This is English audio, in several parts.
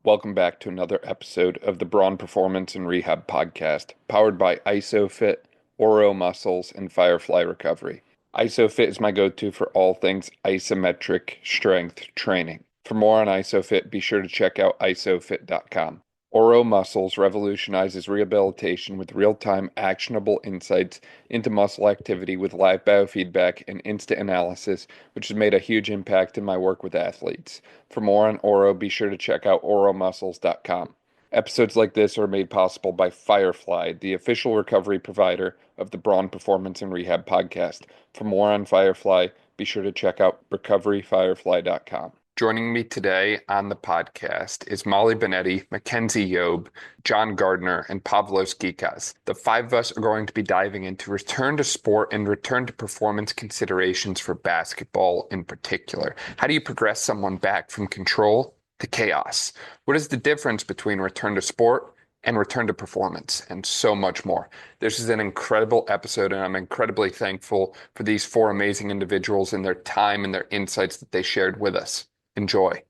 Welcome back to another episode of the Braun Performance and Rehab Podcast, powered by ISOFIT, Oro Muscles, and Firefly Recovery. ISOFIT is my go-to for all things isometric strength training. For more on ISOFIT, be sure to check out isofit.com. Oro Muscles revolutionizes rehabilitation with real-time actionable insights into muscle activity with live biofeedback and instant analysis, which has made a huge impact in my work with athletes. For more on Oro, be sure to check out oromuscles.com. Episodes like this are made possible by Firefly, the official recovery provider of the Braun Performance and Rehab Podcast. For more on Firefly, be sure to check out recoveryfirefly.com. Joining me today on the podcast is Molly Binetti, Mackenzie Yob, Jon Gardner, and Pavlos Gkikas. The five of us are going to be diving into return to sport and return to performance considerations for basketball in particular. How do you progress someone back from control to chaos? What is the difference between return to sport and return to performance, and so much more? This is an incredible episode, and I'm incredibly thankful for these four amazing individuals and their time and their insights that they shared with us. Enjoy.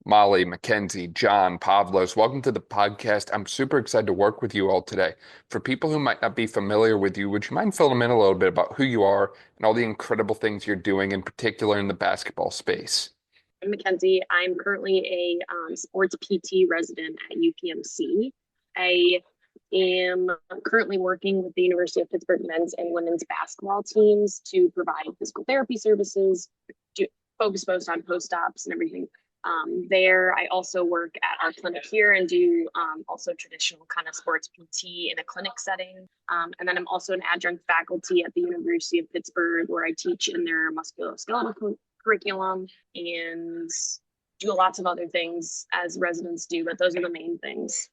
Molly, Mackenzie, Jon, Pavlos, welcome to the podcast. I'm super excited to work with you all today. For people who might not be familiar with you, would you mind filling them in a little bit about who you are and all the incredible things you're doing, in particular in the basketball space? I'm Mackenzie. I'm currently a sports PT resident at UPMC. I am currently working with the University of Pittsburgh men's and women's basketball teams to provide physical therapy services, focus most on post-ops and everything there. I also work at our clinic here and do also traditional kind of sports PT in a clinic setting. And then I'm also an adjunct faculty at the University of Pittsburgh, where I teach in their musculoskeletal curriculum and do lots of other things as residents do, but those are the main things.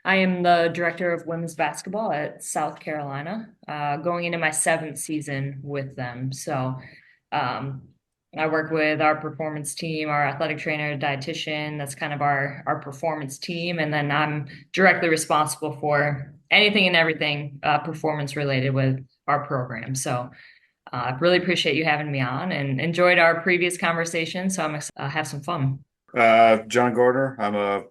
I am the director of women's basketball at South Carolina, going into my 7th season with them. So I work with our performance team, our athletic trainer, dietitian. That's kind of our performance team. And then I'm directly responsible for anything and everything performance related with our program. So I really appreciate you having me on and enjoyed our previous conversation. So I'm excited to have some fun. Jon Gardner. I'm a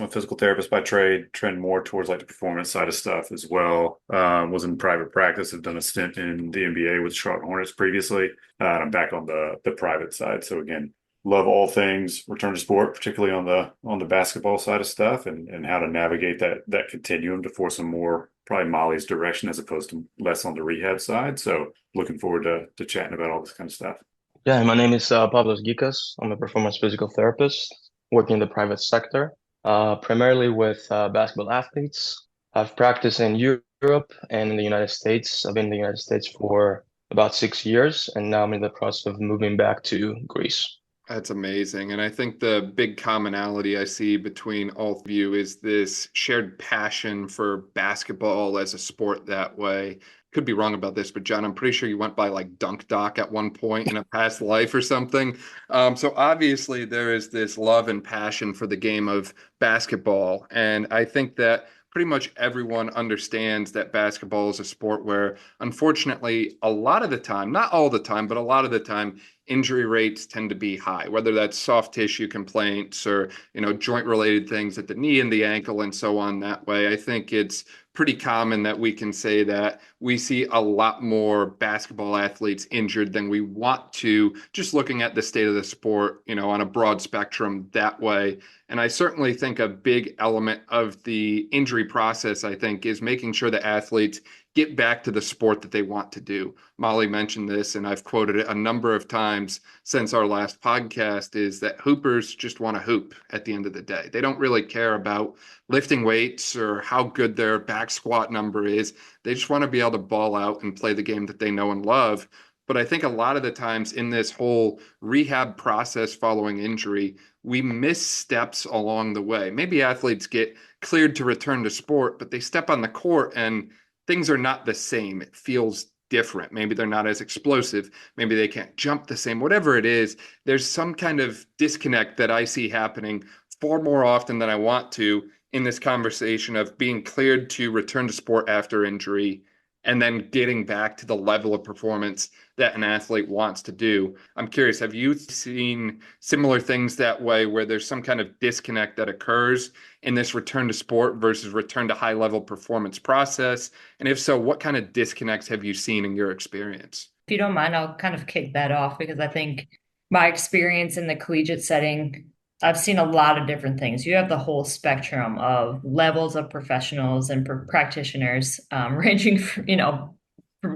physical therapist by trade, trend more towards like the performance side of stuff as well. Was in private practice, have done a stint in the NBA with Charlotte Hornets previously. And I'm back on the private side. So again, love all things return to sport, particularly on the basketball side of stuff and how to navigate that continuum to force some more probably Molly's direction as opposed to less on the rehab side. So looking forward to chatting about all this kind of stuff. Yeah, my name is Pavlos Gkikas. I'm a performance physical therapist working in the private sector, primarily with basketball athletes. I've practiced in Europe and in the United States. I've been in the United States for about 6 years, and now I'm in the process of moving back to Greece. That's amazing. And I think the big commonality I see between all of you is this shared passion for basketball as a sport that way. Could be wrong about this, but Jon, I'm pretty sure you went by like Dunk Doc at one point in a past life or something. So obviously there is this love and passion for the game of basketball. And I think that pretty much everyone understands that basketball is a sport where, unfortunately, a lot of the time, not all the time, but a lot of the time, injury rates tend to be high, whether that's soft tissue complaints or, joint related things at the knee and the ankle and so on that way. I think it's pretty common that we can say that we see a lot more basketball athletes injured than we want to, just looking at the state of the sport, on a broad spectrum that way. And I certainly think a big element of the injury process, I think, is making sure that athletes get back to the sport that they want to do. Molly mentioned this, and I've quoted it a number of times since our last podcast, is that hoopers just want to hoop at the end of the day. They don't really care about lifting weights or how good their back squat number is. They just want to be able to ball out and play the game that they know and love. But I think a lot of the times in this whole rehab process following injury, we miss steps along the way. Maybe athletes get cleared to return to sport, but they step on the court and things are not the same. It feels different. Maybe they're not as explosive. Maybe they can't jump the same. Whatever it is, there's some kind of disconnect that I see happening far more often than I want to in this conversation of being cleared to return to sport after injury and then getting back to the level of performance that an athlete wants to do. I'm curious, have you seen similar things that way where there's some kind of disconnect that occurs in this return to sport versus return to high level performance process? And if so, what kind of disconnects have you seen in your experience? If you don't mind, I'll kind of kick that off because I think my experience in the collegiate setting, I've seen a lot of different things. You have the whole spectrum of levels of professionals and practitioners, ranging from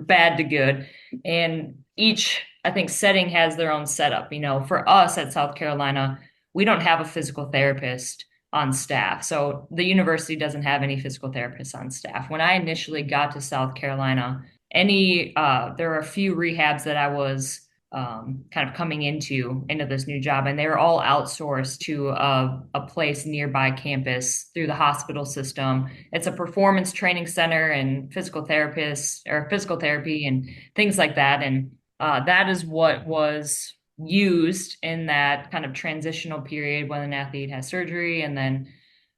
bad to good. And each, I think, setting has their own setup. For us at South Carolina, we don't have a physical therapist on staff. So the university doesn't have any physical therapists on staff. When I initially got to South Carolina, there were a few rehabs that I was kind of coming into this new job, and they were all outsourced to a place nearby campus through the hospital system. It's a performance training center and physical therapists or physical therapy and things like that. And that is what was used in that kind of transitional period when an athlete has surgery, and then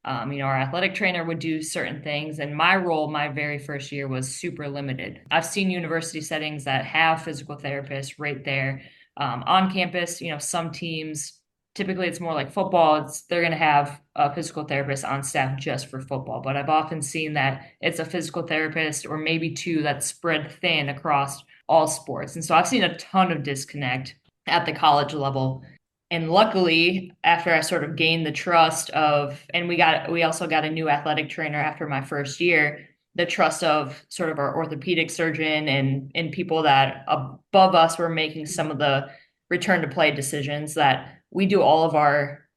our athletic trainer would do certain things. And my role, my very first year, was super limited. I've seen university settings that have physical therapists right there on campus. Some teams, typically it's more like football, they're going to have a physical therapist on staff just for football. But I've often seen that it's a physical therapist or maybe two that's spread thin across all sports. And so I've seen a ton of disconnect at the college level. And luckily, after I sort of gained the trust of, and we also got a new athletic trainer after my first year, the trust of sort of our orthopedic surgeon and people that above us were making some of the return to play decisions, that we do all of our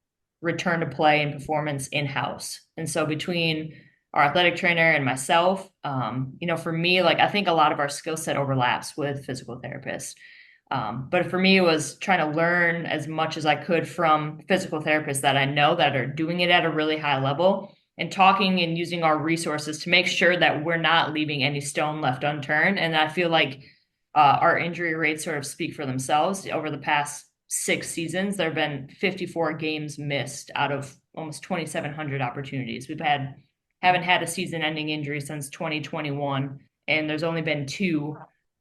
return to play and performance in-house. And so between our athletic trainer and myself, for me, like, I think a lot of our skill set overlaps with physical therapists. But for me, it was trying to learn as much as I could from physical therapists that I know that are doing it at a really high level, and talking and using our resources to make sure that we're not leaving any stone left unturned. And I feel like our injury rates sort of speak for themselves. Over the past 6 seasons, there have been 54 games missed out of almost 2,700 opportunities. Haven't had a season-ending injury since 2021, and there's only been 2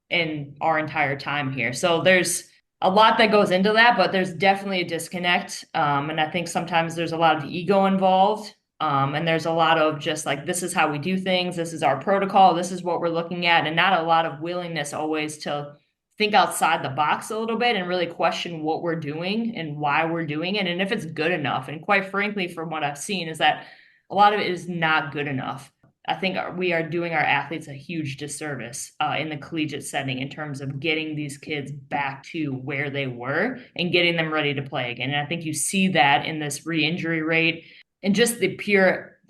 in our entire time here. So there's a lot that goes into that, but there's definitely a disconnect. And I think sometimes there's a lot of ego involved. And there's a lot of just like, this is how we do things. This is our protocol. This is what we're looking at. And not a lot of willingness always to think outside the box a little bit and really question what we're doing and why we're doing it, and if it's good enough. And quite frankly, from what I've seen, is that a lot of it is not good enough. I think we are doing our athletes a huge disservice in the collegiate setting in terms of getting these kids back to where they were and getting them ready to play again. And I think you see that in this re-injury rate and just the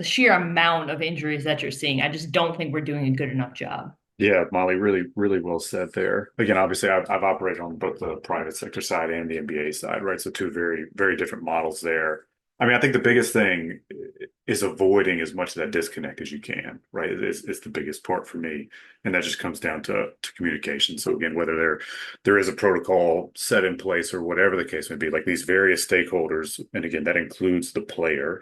sheer amount of injuries that you're seeing. I just don't think we're doing a good enough job. Yeah, Molly, really, really well said there. Again, obviously, I've operated on both the private sector side and the NBA side, right? So 2 very, very different models there. I mean, I think the biggest thing is avoiding as much of that disconnect as you can, right? It's the biggest part for me. And that just comes down to communication. So again, whether there is a protocol set in place or whatever the case may be, like these various stakeholders, and again, that includes the player,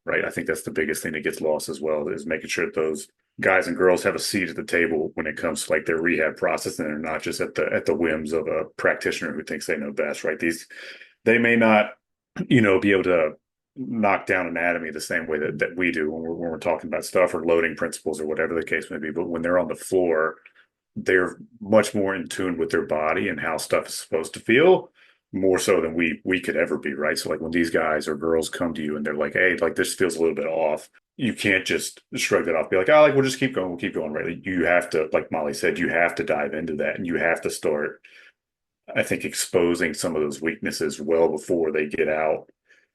right? I think that's the biggest thing that gets lost as well, is making sure that those guys and girls have a seat at the table when it comes to like their rehab process, and they're not just at the whims of a practitioner who thinks they know best, right? They may not, be able to knock down anatomy the same way that we do when we're talking about stuff or loading principles or whatever the case may be. But when they're on the floor, they're much more in tune with their body and how stuff is supposed to feel, more so than we could ever be, right? So like when these guys or girls come to you and they're like, hey, like this feels a little bit off, you can't just shrug that off, be like, oh, like we'll just keep going, right? You have to, like Molly said, you have to dive into that, and you have to start, I think, exposing some of those weaknesses well before they get out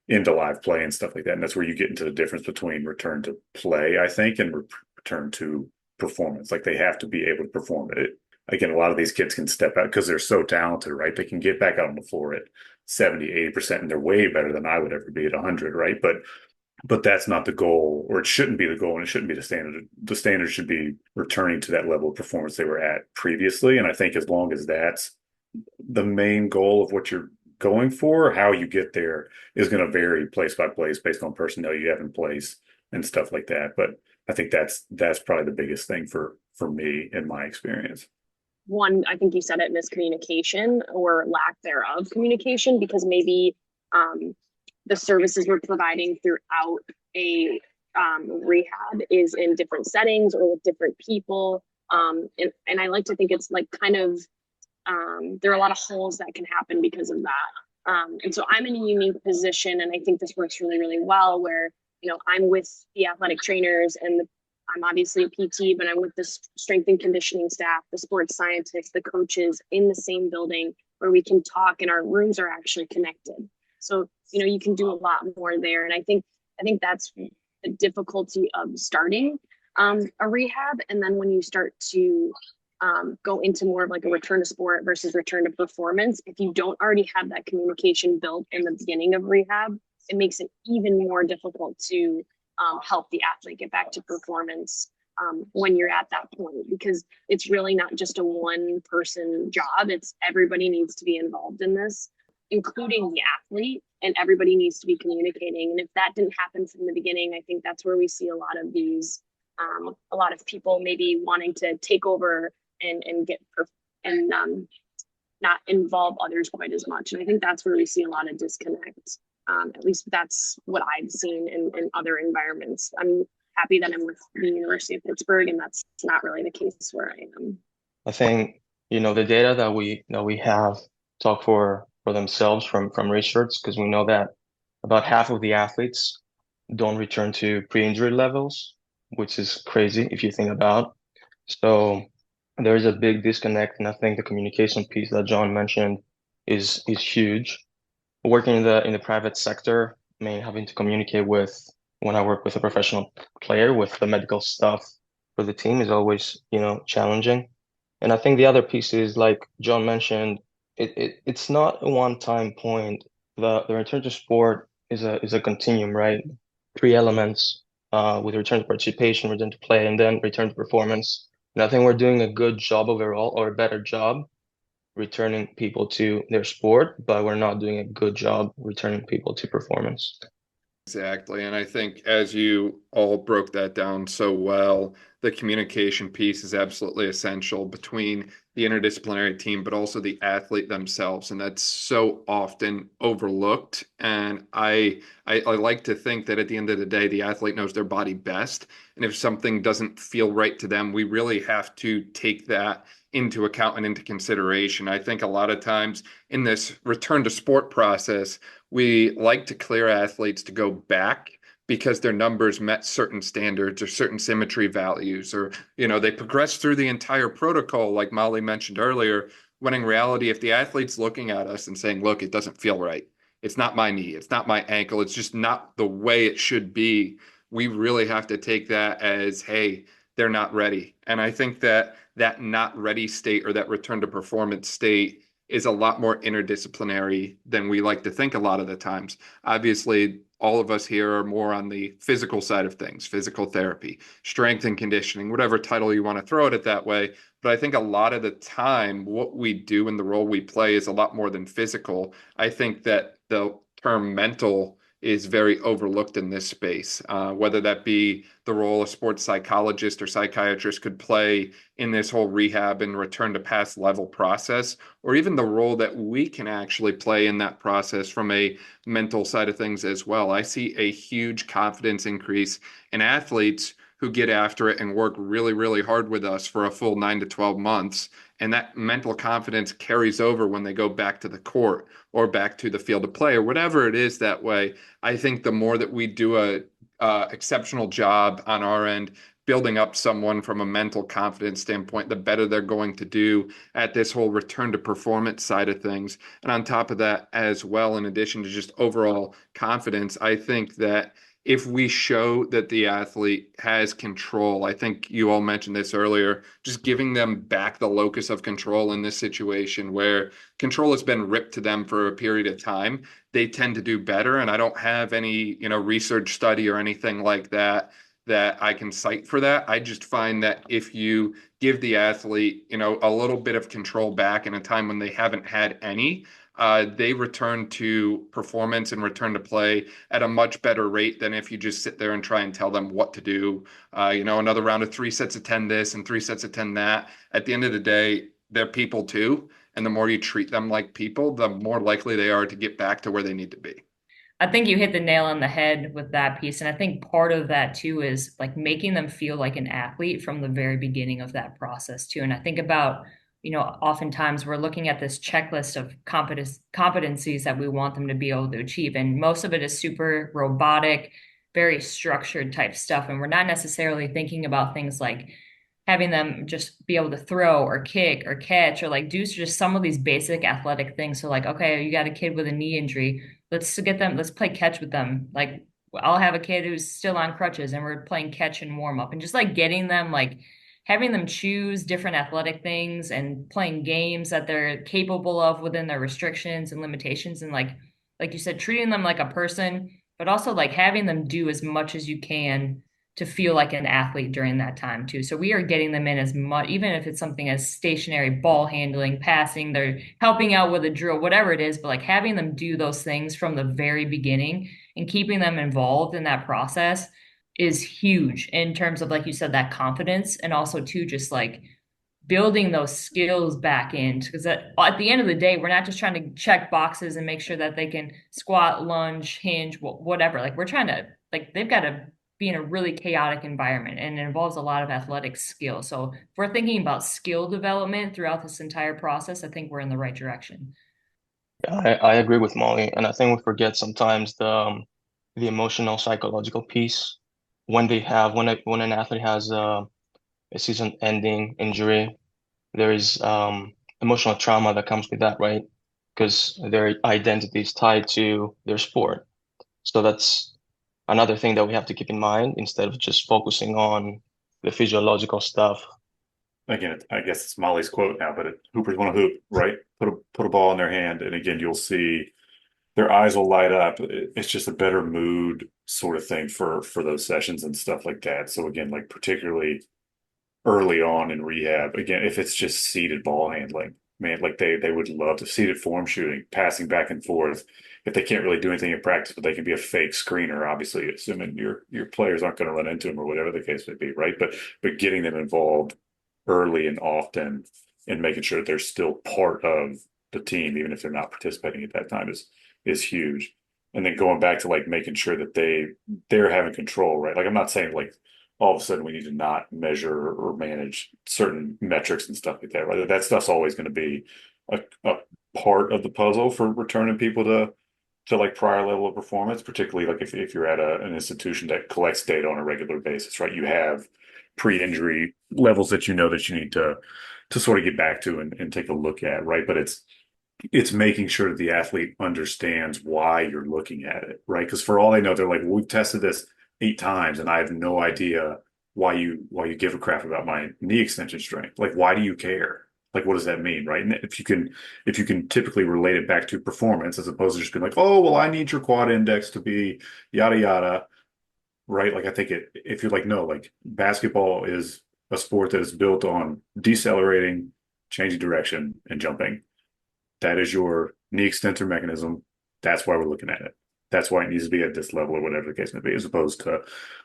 into live play and stuff like that. And that's where you get into the difference between return to play, I think, and return to performance. Like they have to be able to perform it. Again, a lot of these kids can step out because they're so talented, right? They can get back out on the floor at 70, 80%, and they're way better than I would ever be at 100, right? But that's not the goal, or it shouldn't be the goal, and it shouldn't be the standard. The standard should be returning to that level of performance they were at previously. And I think as long as that's the main goal of what you're going for, how you get there is going to vary place by place based on personnel you have in place and stuff like that. But I think that's probably the biggest thing for me in my experience. One, I think you said it, miscommunication or lack thereof communication, because maybe the services we're providing throughout a rehab is in different settings or with different people. And I like to think it's like kind of, there are a lot of holes that can happen because of that. And so I'm in a unique position, and I think this works really, really well where, I'm with the athletic trainers and I'm obviously a PT, but I'm with the strength and conditioning staff, the sports scientists, the coaches in the same building where we can talk and our rooms are actually connected. So, you can do a lot more there. And I think that's the difficulty of starting a rehab. And then when you start to go into more of like a return to sport versus return to performance, if you don't already have that communication built in the beginning of rehab, it makes it even more difficult to help the athlete get back to performance when you're at that point, because it's really not just a one person job. It's everybody needs to be involved in this, including the athlete, and everybody needs to be communicating. And if that didn't happen from the beginning, I think that's where we see a lot of these, a lot of people maybe wanting to take over and get not involve others quite as much. And I think that's where we see a lot of disconnect. At least that's what I've seen in other environments. I'm happy that I'm with the University of Pittsburgh, and that's not really the case where I am. I think, the data that we have talk for themselves from research, because we know that about half of the athletes don't return to pre-injury levels, which is crazy if you think about. So there is a big disconnect, and I think the communication piece that Jon mentioned is huge. Working in the private sector, having to communicate with, when I work with a professional player, with the medical stuff for the team is always, challenging. And I think the other piece is, like Jon mentioned, it's not a one-time point. The return to sport is a continuum, right? 3 elements with return to participation, return to play, and then return to performance. And I think we're doing a good job overall, or a better job, returning people to their sport, but we're not doing a good job returning people to performance. Exactly. And I think as you all broke that down so well, the communication piece is absolutely essential between the interdisciplinary team, but also the athlete themselves. And that's so often overlooked. And I like to think that at the end of the day, the athlete knows their body best. And if something doesn't feel right to them, we really have to take that into account and into consideration. I think a lot of times in this return to sport process, we like to clear athletes to go back because their numbers met certain standards or certain symmetry values, or, they progress through the entire protocol, like Molly mentioned earlier, when in reality, if the athlete's looking at us and saying, look, it doesn't feel right. It's not my knee. It's not my ankle. It's just not the way it should be. We really have to take that as, hey, they're not ready. And I think that not ready state, or that return to performance state, is a lot more interdisciplinary than we like to think a lot of the times. Obviously, all of us here are more on the physical side of things, physical therapy, strength and conditioning, whatever title you want to throw at it that way. But I think a lot of the time, what we do and the role we play is a lot more than physical. I think that the term mental is very overlooked in this space, whether that be the role a sports psychologist or psychiatrist could play in this whole rehab and return to past level process, or even the role that we can actually play in that process from a mental side of things as well. I see a huge confidence increase in athletes who get after it and work really, really hard with us for a full 9 to 12 months. And that mental confidence carries over when they go back to the court or back to the field of play or whatever it is that way. I think the more that we do a exceptional job on our end building up someone from a mental confidence standpoint, the better they're going to do at this whole return to performance side of things. And on top of that as well, in addition to just overall confidence, I think that if we show that the athlete has control, I think you all mentioned this earlier, just giving them back the locus of control in this situation where control has been ripped to them for a period of time, they tend to do better. And I don't have any, research study or anything like that I can cite for that. I just find that if you give the athlete, a little bit of control back in a time when they haven't had any, they return to performance and return to play at a much better rate than if you just sit there and try and tell them what to do. Another round of 3 sets of 10 this and 3 sets of 10 that. At the end of the day, they're people too. And the more you treat them like people, the more likely they are to get back to where they need to be. I think you hit the nail on the head with that piece. And I think part of that too is like making them feel like an athlete from the very beginning of that process too. And I think about, oftentimes we're looking at this checklist of competencies that we want them to be able to achieve. And most of it is super robotic, very structured type stuff. And we're not necessarily thinking about things like having them just be able to throw or kick or catch or like do just some of these basic athletic things. So like, okay, you got a kid with a knee injury. Let's play catch with them. Like I'll have a kid who's still on crutches and we're playing catch and warm up and just like getting them like having them choose different athletic things and playing games that they're capable of within their restrictions and limitations. And like you said, treating them like a person, but also like having them do as much as you can to feel like an athlete during that time too. So we are getting them in as much, even if it's something as stationary, ball handling, passing, they're helping out with a drill, whatever it is, but like having them do those things from the very beginning and keeping them involved in that process is huge in terms of, like you said, that confidence, and also too, just like building those skills back in, because at the end of the day, we're not just trying to check boxes and make sure that they can squat, lunge, hinge, whatever. Like we're trying to, like they've got to be in a really chaotic environment, and it involves a lot of athletic skill. So if we're thinking about skill development throughout this entire process, I think we're in the right direction. Yeah, I agree with Molly, and I think we forget sometimes the emotional psychological piece when when an athlete has a season-ending injury. There is emotional trauma that comes with that, right? Because their identity is tied to their sport. So that's another thing that we have to keep in mind instead of just focusing on the physiological stuff. Again, I guess it's Molly's quote now, but hoopers want to hoop, right? Put a ball in their hand, and again, you'll see their eyes will light up. It's just a better mood sort of thing for those sessions and stuff like that. So again, like particularly early on in rehab, again, if it's just seated ball handling, man, like they would love to seated form shooting, passing back and forth. If they can't really do anything in practice, but they can be a fake screener, obviously, assuming your players aren't going to run into them or whatever the case may be, right? But getting them involved early and often and making sure that they're still part of the team, even if they're not participating at that time, is huge. And then going back to like making sure that they're having control, right? Like I'm not saying like all of a sudden we need to not measure or manage certain metrics and stuff like that, right? That stuff's always going to be a part of the puzzle for returning people to like prior level of performance, particularly like if you're at an institution that collects data on a regular basis, right? You have pre-injury levels that you know that you need to sort of get back to and take a look at, right? But it's making sure that the athlete understands why you're looking at it, right? Because for all they know, they're like, well, we've tested this 8 times and I have no idea why you give a crap about my knee extension strength. Like, why do you care? Like, what does that mean, right? And if you can typically relate it back to performance as opposed to just being like, oh, well, I need your quad index to be yada yada, right? Like, I think if you're like, no, like basketball is a sport that is built on decelerating, changing direction, and jumping. That is your knee extensor mechanism. That's why we're looking at it. That's why it needs to be at this level or whatever the case may be, as opposed to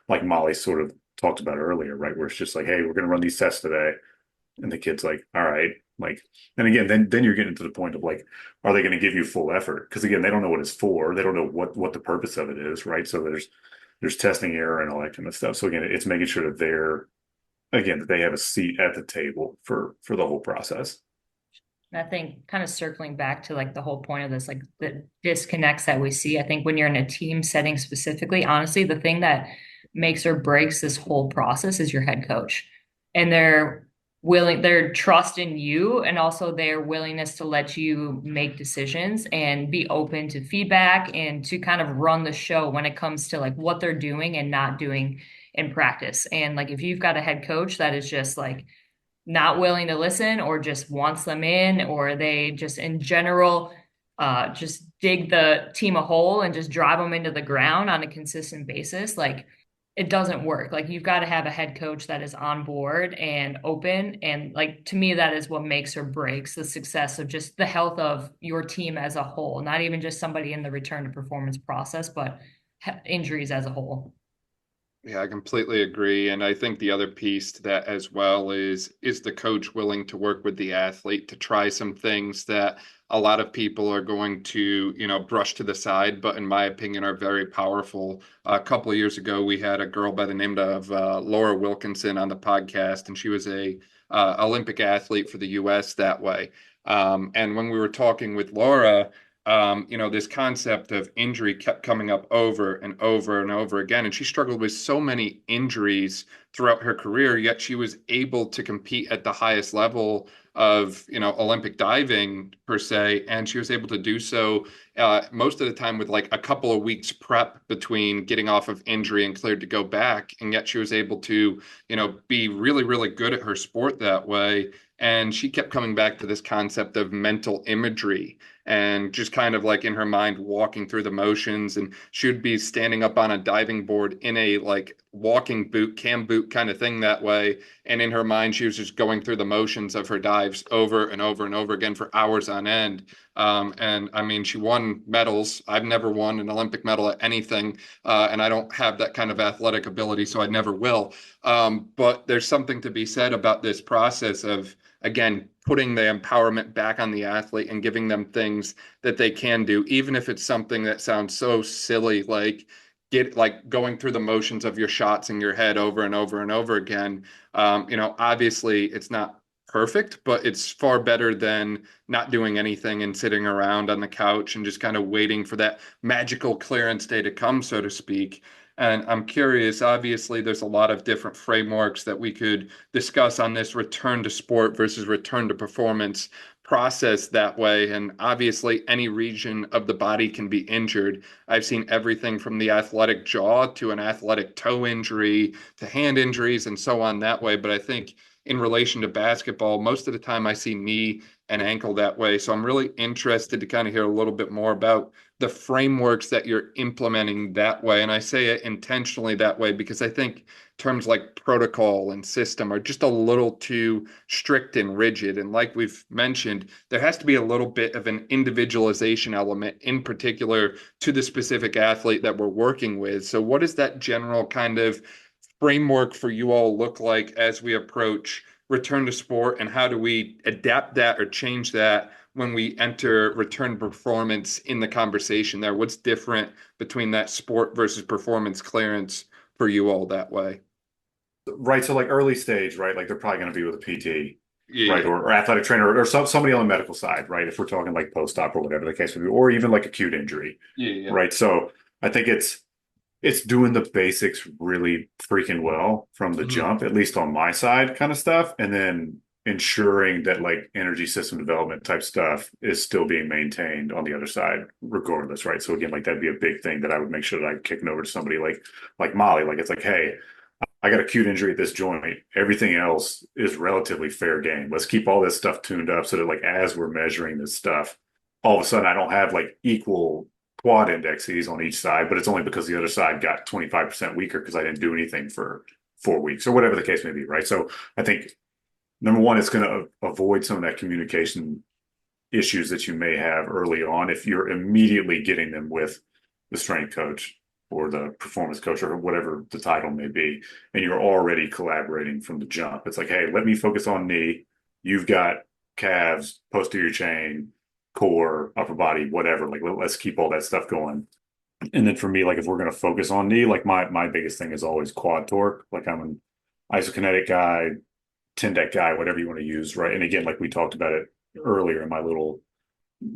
like Molly sort of talked about earlier, right? Where it's just like, hey, we're going to run these tests today. And the kid's like, all right, like, and again, then you're getting to the point of like, are they going to give you full effort? Because again, they don't know what it's for. They don't know what the purpose of it is, right? So there's testing error and all that kind of stuff. So again, it's making sure that that they have a seat at the table for the whole process. And I think kind of circling back to like the whole point of this, like the disconnects that we see, I think when you're in a team setting specifically, honestly, the thing that makes or breaks this whole process is your head coach. And their trust in you, and also their willingness to let you make decisions and be open to feedback and to kind of run the show when it comes to like what they're doing and not doing in practice. And like if you've got a head coach that is just like not willing to listen or just wants them in, or they just in general just dig the team a hole and just drive them into the ground on a consistent basis, like it doesn't work. Like you've got to have a head coach that is on board and open. And like to me, that is what makes or breaks the success of just the health of your team as a whole, not even just somebody in the return to performance process, but injuries as a whole. Yeah, I completely agree. And I think the other piece to that as well is the coach willing to work with the athlete to try some things that a lot of people are going to, brush to the side, but in my opinion are very powerful. A couple of years ago, we had a girl by the name of Laura Wilkinson on the podcast, and she was a Olympic athlete for the U.S. that way. And when we were talking with Laura, this concept of injury kept coming up over and over and over again. And she struggled with so many injuries throughout her career, yet she was able to compete at the highest level of, Olympic diving per se. And she was able to do so most of the time with like a couple of weeks prep between getting off of injury and cleared to go back. And yet she was able to, be really, really good at her sport that way. And she kept coming back to this concept of mental imagery and just kind of like in her mind walking through the motions. And she would be standing up on a diving board in a like walking boot, cam boot kind of thing that way. And in her mind, she was just going through the motions of her dives over and over and over again for hours on end. And I mean, she won medals. I've never won an Olympic medal at anything, and I don't have that kind of athletic ability, so I never will. But there's something to be said about this process of, again, putting the empowerment back on the athlete and giving them things that they can do, even if it's something that sounds so silly, like going through the motions of your shots in your head over and over and over again. Obviously it's not perfect, but it's far better than not doing anything and sitting around on the couch and just kind of waiting for that magical clearance day to come, so to speak. And I'm curious, obviously, there's a lot of different frameworks that we could discuss on this return to sport versus return to performance process that way. And obviously, any region of the body can be injured. I've seen everything from the athletic jaw to an athletic toe injury to hand injuries and so on that way. But I think in relation to basketball, most of the time I see knee and ankle that way. So I'm really interested to kind of hear a little bit more about the frameworks that you're implementing that way. And I say it intentionally that way because I think terms like protocol and system are just a little too strict and rigid. And like we've mentioned, there has to be a little bit of an individualization element in particular to the specific athlete that we're working with. So what does that general kind of framework for you all look like as we approach return to sport, and how do we adapt that or change that when we enter return performance in the conversation there? What's different between that sport versus performance clearance for you all that way? Right. So like early stage, right? Like they're probably going to be with a PT, Yeah. right? Or athletic trainer or somebody on the medical side, right? If we're talking like post-op or whatever the case may be, or even like acute injury, Yeah. right? So I think it's doing the basics really freaking well from the jump, at least on my side kind of stuff. And then ensuring that like energy system development type stuff is still being maintained on the other side, regardless. Right. So again, like that'd be a big thing that I would make sure that I'm kicking over to somebody like Molly. Like it's like, hey, I got a acute injury at this joint. Everything else is relatively fair game. Let's keep all this stuff tuned up so that like as we're measuring this stuff, all of a sudden I don't have like equal quad indexes on each side, but it's only because the other side got 25% weaker because I didn't do anything for 4 weeks or whatever the case may be, right? So I think number one, it's going to avoid some of that communication issues that you may have early on if you're immediately getting them with the strength coach or the performance coach or whatever the title may be, and you're already collaborating from the jump. It's like, hey, let me focus on knee. You've got calves, posterior chain, core, upper body, whatever. Like let's keep all that stuff going. And then for me, like if we're going to focus on knee, like my biggest thing is always quad torque. Like I'm an isokinetic guy, 10 deck guy, whatever you want to use, right? And again, like we talked about it earlier in my little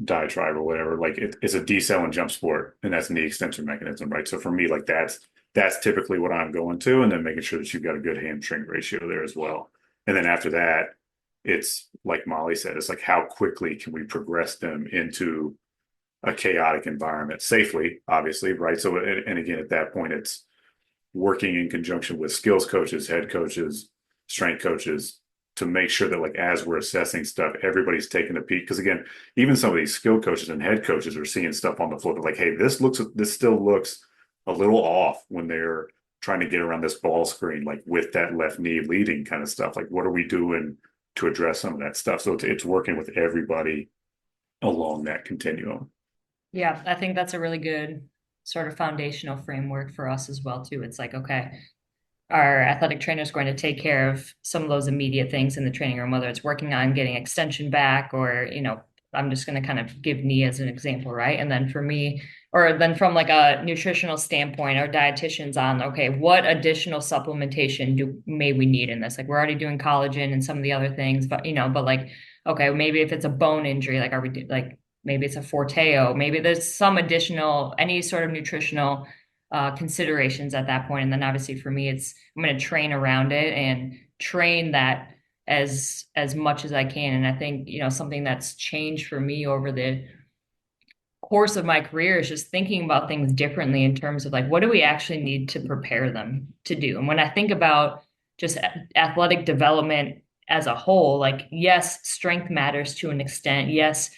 diatribe or whatever, like it's a decel and jump sport, and that's knee extension mechanism, right? So for me, like that's typically what I'm going to, and then making sure that you've got a good hamstring ratio there as well. And then after that, it's like Molly said, it's like how quickly can we progress them into a chaotic environment safely, obviously, right? So, and again, at that point, it's working in conjunction with skills coaches, head coaches, strength coaches to make sure that like as we're assessing stuff, everybody's taking a peek. Because again, even some of these skill coaches and head coaches are seeing stuff on the floor. They're like, hey, this still looks a little off when they're trying to get around this ball screen, like with that left knee leading kind of stuff. Like, what are we doing to address some of that stuff? So it's working with everybody along that continuum. Yeah, I think that's a really good sort of foundational framework for us as well too. It's like, okay, our athletic trainer is going to take care of some of those immediate things in the training room, whether it's working on getting extension back or, I'm just going to kind of give knee as an example, right? And then for me, or then from like a nutritional standpoint, our dietitian's on, okay, what additional supplementation may we need in this? Like we're already doing collagen and some of the other things, but but like, okay, maybe if it's a bone injury, like like maybe it's a Forteo, maybe there's some additional, any sort of nutritional considerations at that point. And then obviously for me, I'm going to train around it and train that as much as I can. And I think, something that's changed for me over the course of my career is just thinking about things differently in terms of like, what do we actually need to prepare them to do? And when I think about just athletic development as a whole, like, yes, strength matters to an extent. Yes,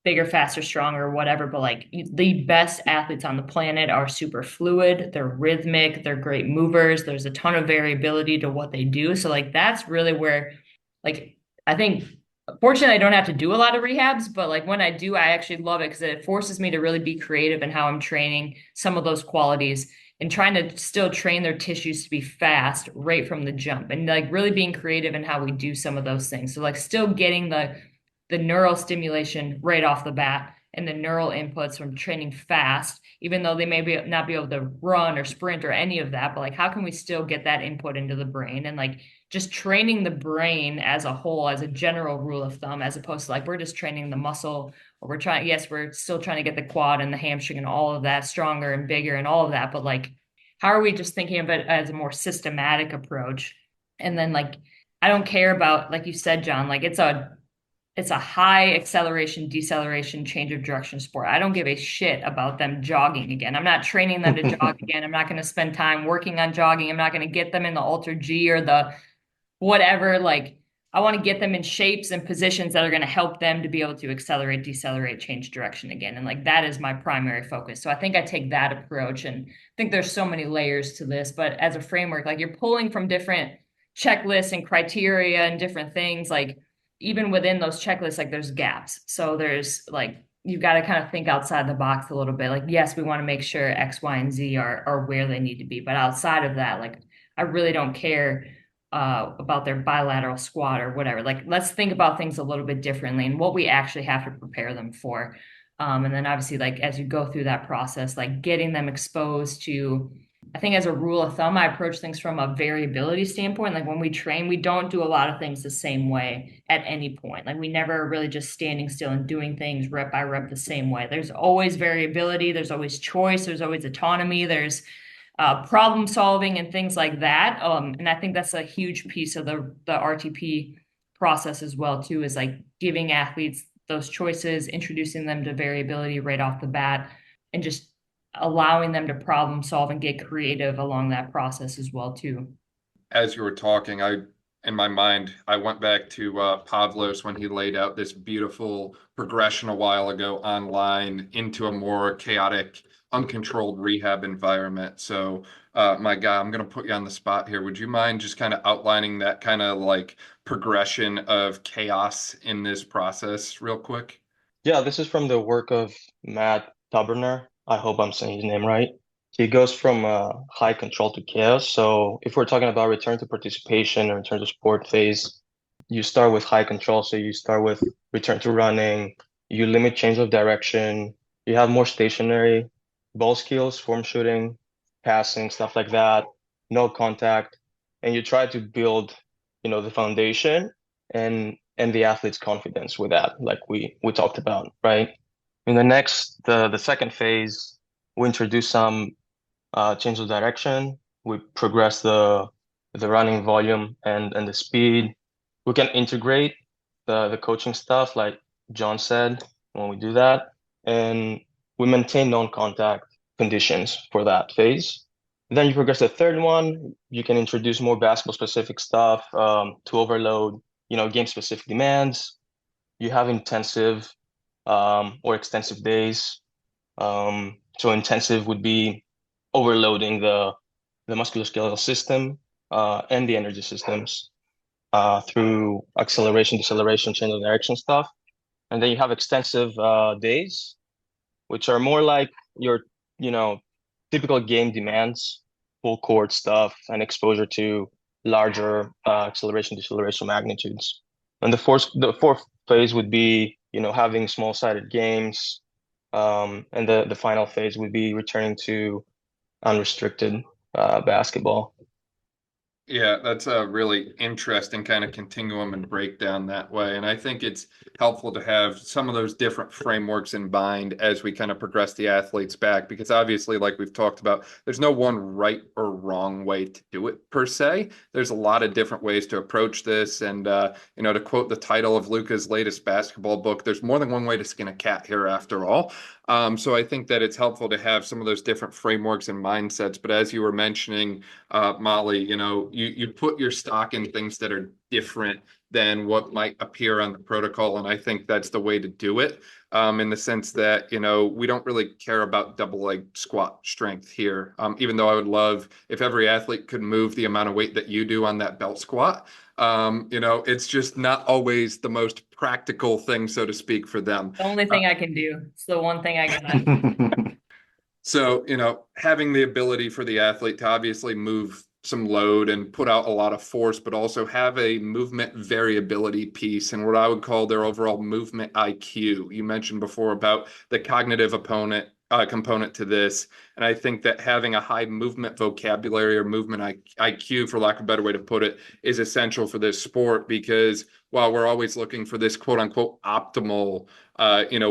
bigger, faster, stronger, whatever. But like the best athletes on the planet are super fluid. They're rhythmic. They're great movers. There's a ton of variability to what they do. So like, that's really where, like, I think, fortunately, I don't have to do a lot of rehabs, but like when I do, I actually love it because it forces me to really be creative in how I'm training some of those qualities and trying to still train their tissues to be fast right from the jump and like really being creative in how we do some of those things. So like still getting the neural stimulation right off the bat and the neural inputs from training fast, even though they may not be able to run or sprint or any of that, but like how can we still get that input into the brain and like just training the brain as a whole, as a general rule of thumb, as opposed to like we're just training the muscle or we're still trying to get the quad and the hamstring and all of that stronger and bigger and all of that. But like, how are we just thinking of it as a more systematic approach? And then like, I don't care about, like you said, Jon, like it's a high acceleration, deceleration, change of direction sport. I don't give a shit about them jogging again. I'm not training them to jog again. I'm not going to spend time working on jogging. I'm not going to get them in the Ultra G or the whatever. Like I want to get them in shapes and positions that are going to help them to be able to accelerate, decelerate, change direction again. And like that is my primary focus. So I think I take that approach, and I think there's so many layers to this, but as a framework, like you're pulling from different checklists and criteria and different things, like even within those checklists, like there's gaps. So there's like, you've got to kind of think outside the box a little bit. Like, yes, we want to make sure X, Y, and Z are where they need to be. But outside of that, like, I really don't care about their bilateral squat or whatever. Like, let's think about things a little bit differently and what we actually have to prepare them for. And then obviously, like, as you go through that process, like getting them exposed to, I think as a rule of thumb, I approach things from a variability standpoint. Like when we train, we don't do a lot of things the same way at any point. Like we never are really just standing still and doing things rep by rep the same way. There's always variability. There's always choice. There's always autonomy. There's problem solving and things like that. And I think that's a huge piece of the RTP process as well, too, is like giving athletes those choices, introducing them to variability right off the bat, and just allowing them to problem solve and get creative along that process as well too. As you were talking, in my mind, I went back to Pavlos when he laid out this beautiful progression a while ago online into a more chaotic, uncontrolled rehab environment. So, my guy, I'm going to put you on the spot here. Would you mind just kind of outlining that kind of like progression of chaos in this process real quick? Yeah, this is from the work of Matt Taberner. I hope I'm saying his name right. He goes from high control to chaos. So if we're talking about return to participation or return to sport phase, you start with high control. So you start with return to running, you limit change of direction, you have more stationary ball skills, form shooting, passing, stuff like that, no contact, and you try to build, the foundation and the athlete's confidence with that, like we talked about, right? In the second phase, we introduce some change of direction. We progress the running volume and the speed. We can integrate the coaching stuff, like Jon said, when we do that, and we maintain non-contact conditions for that phase. Then you progress the third one. You can introduce more basketball-specific stuff to overload, game-specific demands. You have intensive or extensive days. So intensive would be overloading the the musculoskeletal system, and the energy systems through acceleration, deceleration, chain of direction stuff. And then you have extensive days, which are more like your, typical game demands, full court stuff, and exposure to larger acceleration, deceleration magnitudes. And the fourth phase would be, having small-sided games. And the final phase would be returning to unrestricted basketball. Yeah, that's a really interesting kind of continuum and breakdown that way. And I think it's helpful to have some of those different frameworks in mind as we kind of progress the athletes back, because obviously, like we've talked about, there's no one right or wrong way to do it per se. There's a lot of different ways to approach this. And, to quote the title of Luka's latest basketball book, there's more than one way to skin a cat here after all. So I think that it's helpful to have some of those different frameworks and mindsets. But as you were mentioning, Molly, you put your stock in things that are different than what might appear on the protocol. And I think that's the way to do it, in the sense that, we don't really care about double leg squat strength here. Even though I would love if every athlete could move the amount of weight that you do on that belt squat. It's just not always the most practical thing, so to speak, for them. The only thing I can do. It's the one thing I got. So, having the ability for the athlete to obviously move some load and put out a lot of force, but also have a movement variability piece and what I would call their overall movement IQ. You mentioned before about the cognitive component to this. And I think that having a high movement vocabulary or movement IQ, for lack of a better way to put it, is essential for this sport, because while we're always looking for this quote unquote optimal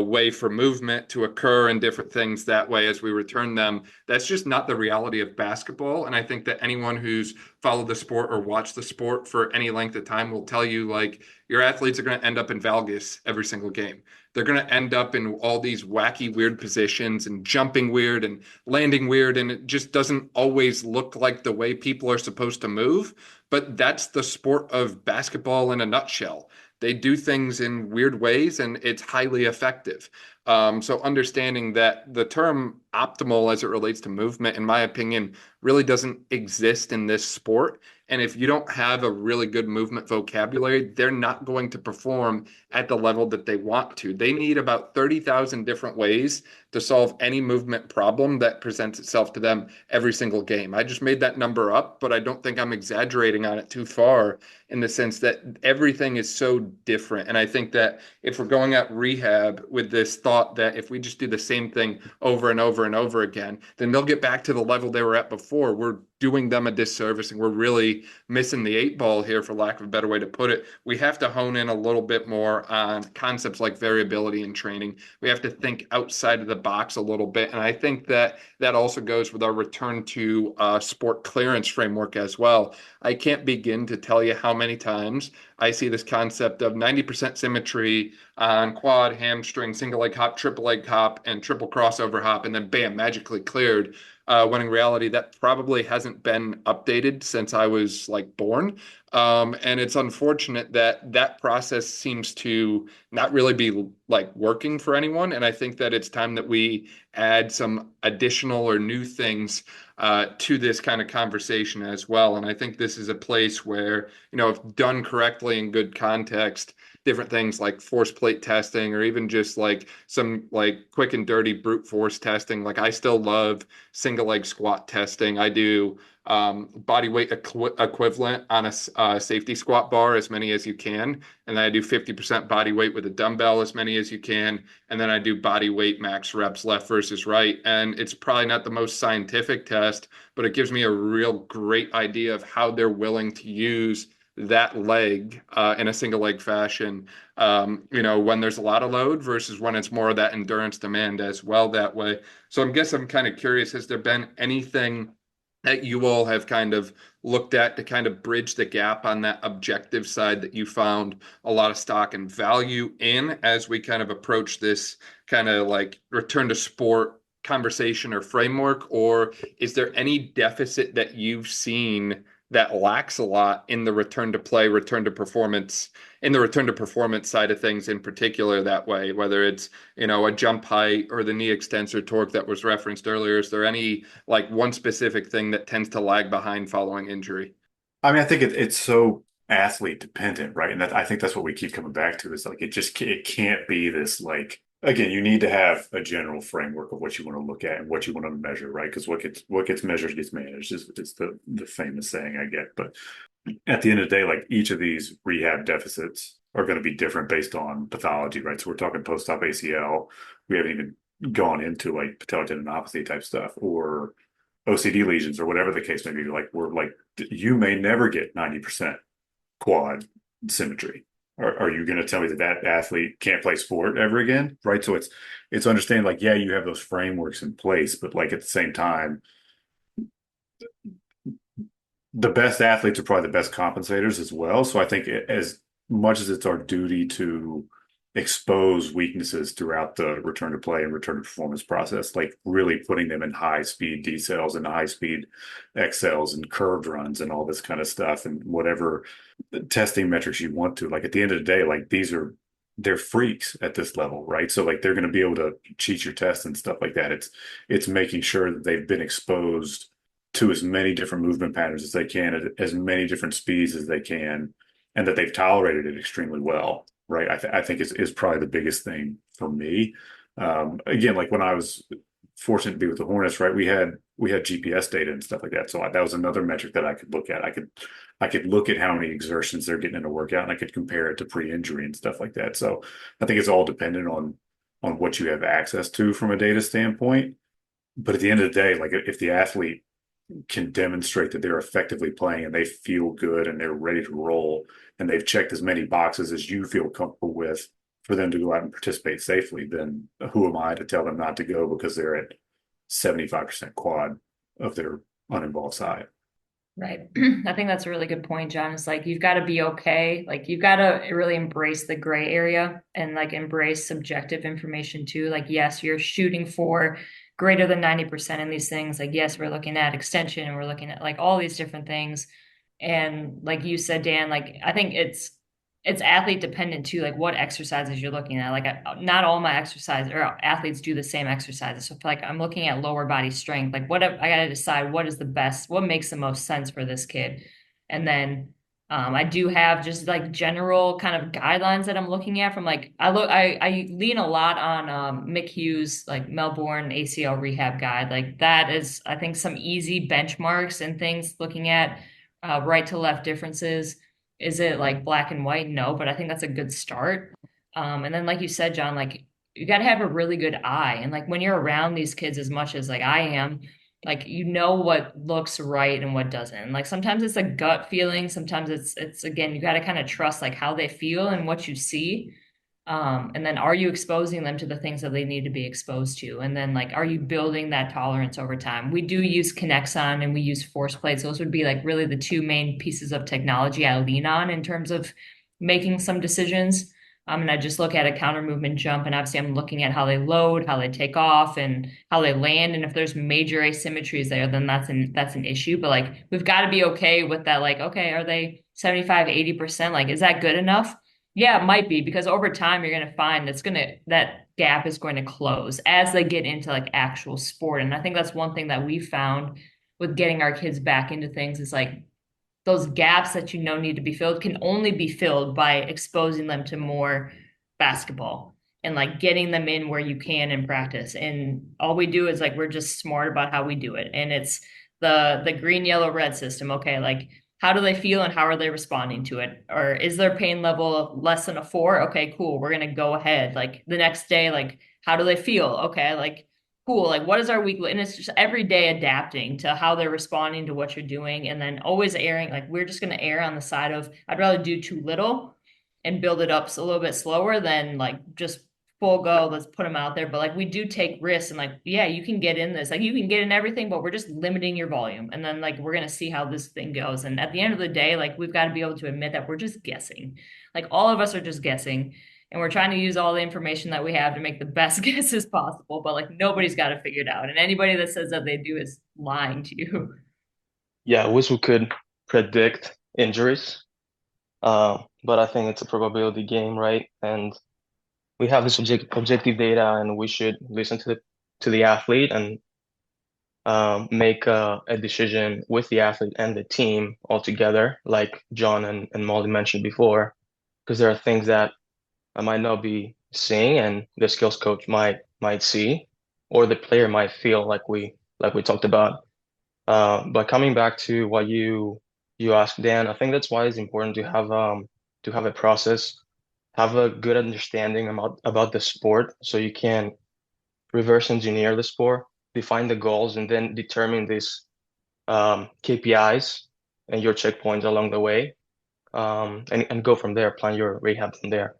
way for movement to occur and different things that way as we return them, that's just not the reality of basketball. And I think that anyone who's followed the sport or watched the sport for any length of time will tell you, like, your athletes are going to end up in valgus every single game. They're going to end up in all these wacky, weird positions and jumping weird and landing weird. And it just doesn't always look like the way people are supposed to move. But that's the sport of basketball in a nutshell. They do things in weird ways, and it's highly effective. So understanding that the term optimal as it relates to movement, in my opinion, really doesn't exist in this sport. And if you don't have a really good movement vocabulary, they're not going to perform at the level that they want to. They need about 30,000 different ways to solve any movement problem that presents itself to them every single game. I just made that number up, but I don't think I'm exaggerating on it too far, in the sense that everything is so different. And I think that if we're going at rehab with this thought that if we just do the same thing over and over and over again, then they'll get back to the level they were at before, we're doing them a disservice and we're really missing the 8 ball here, for lack of a better way to put it. We have to hone in a little bit more on concepts like variability in training. We have to think outside of the box a little bit. And I think that that also goes with our return to sport clearance framework as well. I can't begin to tell you how many times I see this concept of 90% symmetry on quad, hamstring, single leg hop, triple leg hop, and triple crossover hop, and then bam, magically cleared. When in reality, that probably hasn't been updated since I was like born. And it's unfortunate that that process seems to not really be like working for anyone. And I think that it's time that we add some additional or new things to this kind of conversation as well. And I think this is a place where, if done correctly in good context, different things like force plate testing, or even just like some like quick and dirty brute force testing. Like, I still love single leg squat testing. I do body weight equivalent on a safety squat bar, as many as you can. And then I do 50% body weight with a dumbbell, as many as you can. And then I do body weight max reps, left versus right. And it's probably not the most scientific test, but it gives me a real great idea of how they're willing to use that leg in a single leg fashion, when there's a lot of load versus when it's more of that endurance demand as well that way. So I'm kind of curious, has there been anything that you all have kind of looked at to kind of bridge the gap on that objective side that you found a lot of stock and value in as we kind of approach this kind of like return to sport conversation or framework? Or is there any deficit that you've seen that lacks a lot in the return to play, return to performance, in the return to performance side of things in particular that way, whether it's, a jump height or the knee extensor torque that was referenced earlier? Is there any like one specific thing that tends to lag behind following injury? I mean, I think it's so athlete dependent, right? And I think that's what we keep coming back to is like it can't be this like again, you need to have a general framework of what you want to look at and what you want to measure, right? Because what gets measured gets managed is the famous saying I get. But at the end of the day, like each of these rehab deficits are going to be different based on pathology, right? So we're talking post-op ACL. We haven't even gone into like patellar tendinopathy type stuff or OCD lesions or whatever the case may be. Like we're like you may never get 90% quad symmetry. Are you going to tell me that athlete can't play sport ever again? Right. So it's understanding like, yeah, you have those frameworks in place, but like at the same time, the best athletes are probably the best compensators as well. So I think as much as it's our duty to expose weaknesses throughout the return to play and return to performance process, like really putting them in high speed decels and high speed XLs and curved runs and all this kind of stuff and whatever testing metrics you want to, like at the end of the day, like they're freaks at this level, right? So like they're going to be able to cheat your test and stuff like that. It's making sure that they've been exposed to as many different movement patterns as they can at as many different speeds as they can, and that they've tolerated it extremely well. Right. I think is probably the biggest thing for me. Again, like when I was fortunate to be with the Hornets, right, we had GPS data and stuff like that. So that was another metric that I could look at. I could look at how many exertions they're getting in a workout, and I could compare it to pre-injury and stuff like that. So I think it's all dependent on what you have access to from a data standpoint. But at the end of the day, like if the athlete can demonstrate that they're effectively playing and they feel good and they're ready to roll and they've checked as many boxes as you feel comfortable with for them to go out and participate safely, then who am I to tell them not to go because they're at 75% quad of their uninvolved side? Right. I think that's a really good point, John. It's like you've got to be okay. Like you've got to really embrace the gray area and like embrace subjective information too. Like, yes, you're shooting for greater than 90% in these things. Like, yes, we're looking at extension and we're looking at like all these different things. And like you said, Dan, like I think it's athlete dependent too, like what exercises you're looking at. Like not all my exercise or athletes do the same exercises. So if like I'm looking at lower body strength, like I got to decide what is the best, what makes the most sense for this kid. And then I do have just like general kind of guidelines that I'm looking at from like I lean a lot on Mick Hughes like Melbourne ACL rehab guide. Like that is I think some easy benchmarks and things looking at right to left differences. Is it like black and white? No, but I think that's a good start. And then like you said, John, like you got to have a really good eye. And like when you're around these kids as much as like I am, like you know what looks right and what doesn't. And like sometimes it's a gut feeling, sometimes it's again, you got to kind of trust like how they feel and what you see. And then are you exposing them to the things that they need to be exposed to? And then like are you building that tolerance over time? We do use Connexon and we use force plates. Those would be like really the two main pieces of technology I lean on in terms of making some decisions. And I just look at a counter movement jump, and obviously I'm looking at how they load, how they take off, and how they land. And if there's major asymmetries there, then that's an issue. But like we've got to be okay with that. Like, okay, are they 75, 80%? Like, is that good enough? Yeah, it might be, because over time you're going to find that gap is going to close as they get into like actual sport. And I think that's one thing that we found with getting our kids back into things is like those gaps that need to be filled can only be filled by exposing them to more basketball and like getting them in where you can in practice. And all we do is like we're just smart about how we do it. And it's the green, yellow, red system. Okay, like how do they feel and how are they responding to it? Or is their pain level less than a 4? Okay, cool. We're gonna go ahead. Like the next day, like how do they feel? Okay, like cool. Like what is our week? And it's just every day adapting to how they're responding to what you're doing, and then always erring. Like we're just gonna err on the side of I'd rather do too little and build it up a little bit slower than like just full go, let's put them out there. But like we do take risks, and like yeah, you can get in this, like you can get in everything, but we're just limiting your volume, and then like we're gonna see how this thing goes. And at the end of the day, like we've got to be able to admit that we're just guessing. Like all of us are just guessing, and we're trying to use all the information that we have to make the best guesses possible, but like nobody's got it figured out, and anybody that says that they do is lying to you. Yeah, I wish we could predict injuries. But I think it's a probability game, right? And we have this objective data, and we should listen to the athlete and make a decision with the athlete and the team all together, like Jon and Molly mentioned before, because there are things that I might not be seeing, and the skills coach might see, or the player might feel like we talked about. But coming back to what you asked, Dan, I think that's why it's important to have a process, have a good understanding about the sport, so you can reverse engineer the sport, define the goals, and then determine these KPIs and your checkpoints along the way, and go from there, plan your rehab from there.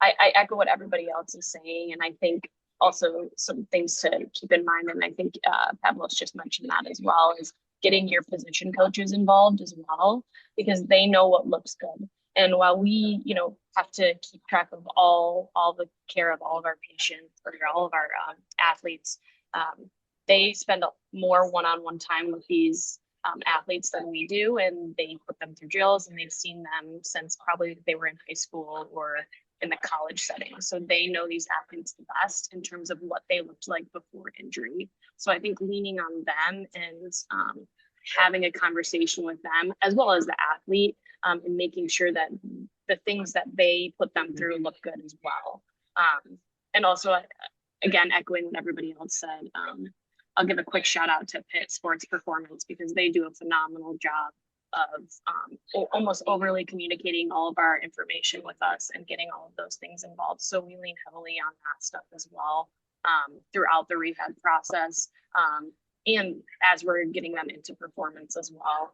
I echo what everybody else is saying, and I think also some things to keep in mind, and I think Pavlos just mentioned that as well, is getting your position coaches involved as well, because they know what looks good. And while we, have to keep track of all the care of all of our patients or all of our athletes, they spend more one-on-one time with these athletes than we do, and they put them through drills, and they've seen them since probably they were in high school or in the college setting. So they know these athletes the best in terms of what they looked like before injury. So I think leaning on them and having a conversation with them as well as the athlete, and making sure that the things that they put them through look good as well. And also, again, echoing what everybody else said, I'll give a quick shout out to Pitt Sports Performance, because they do a phenomenal job of almost overly communicating all of our information with us and getting all of those things involved. So we lean heavily on that stuff as well throughout the rehab process. And as we're getting them into performance as well.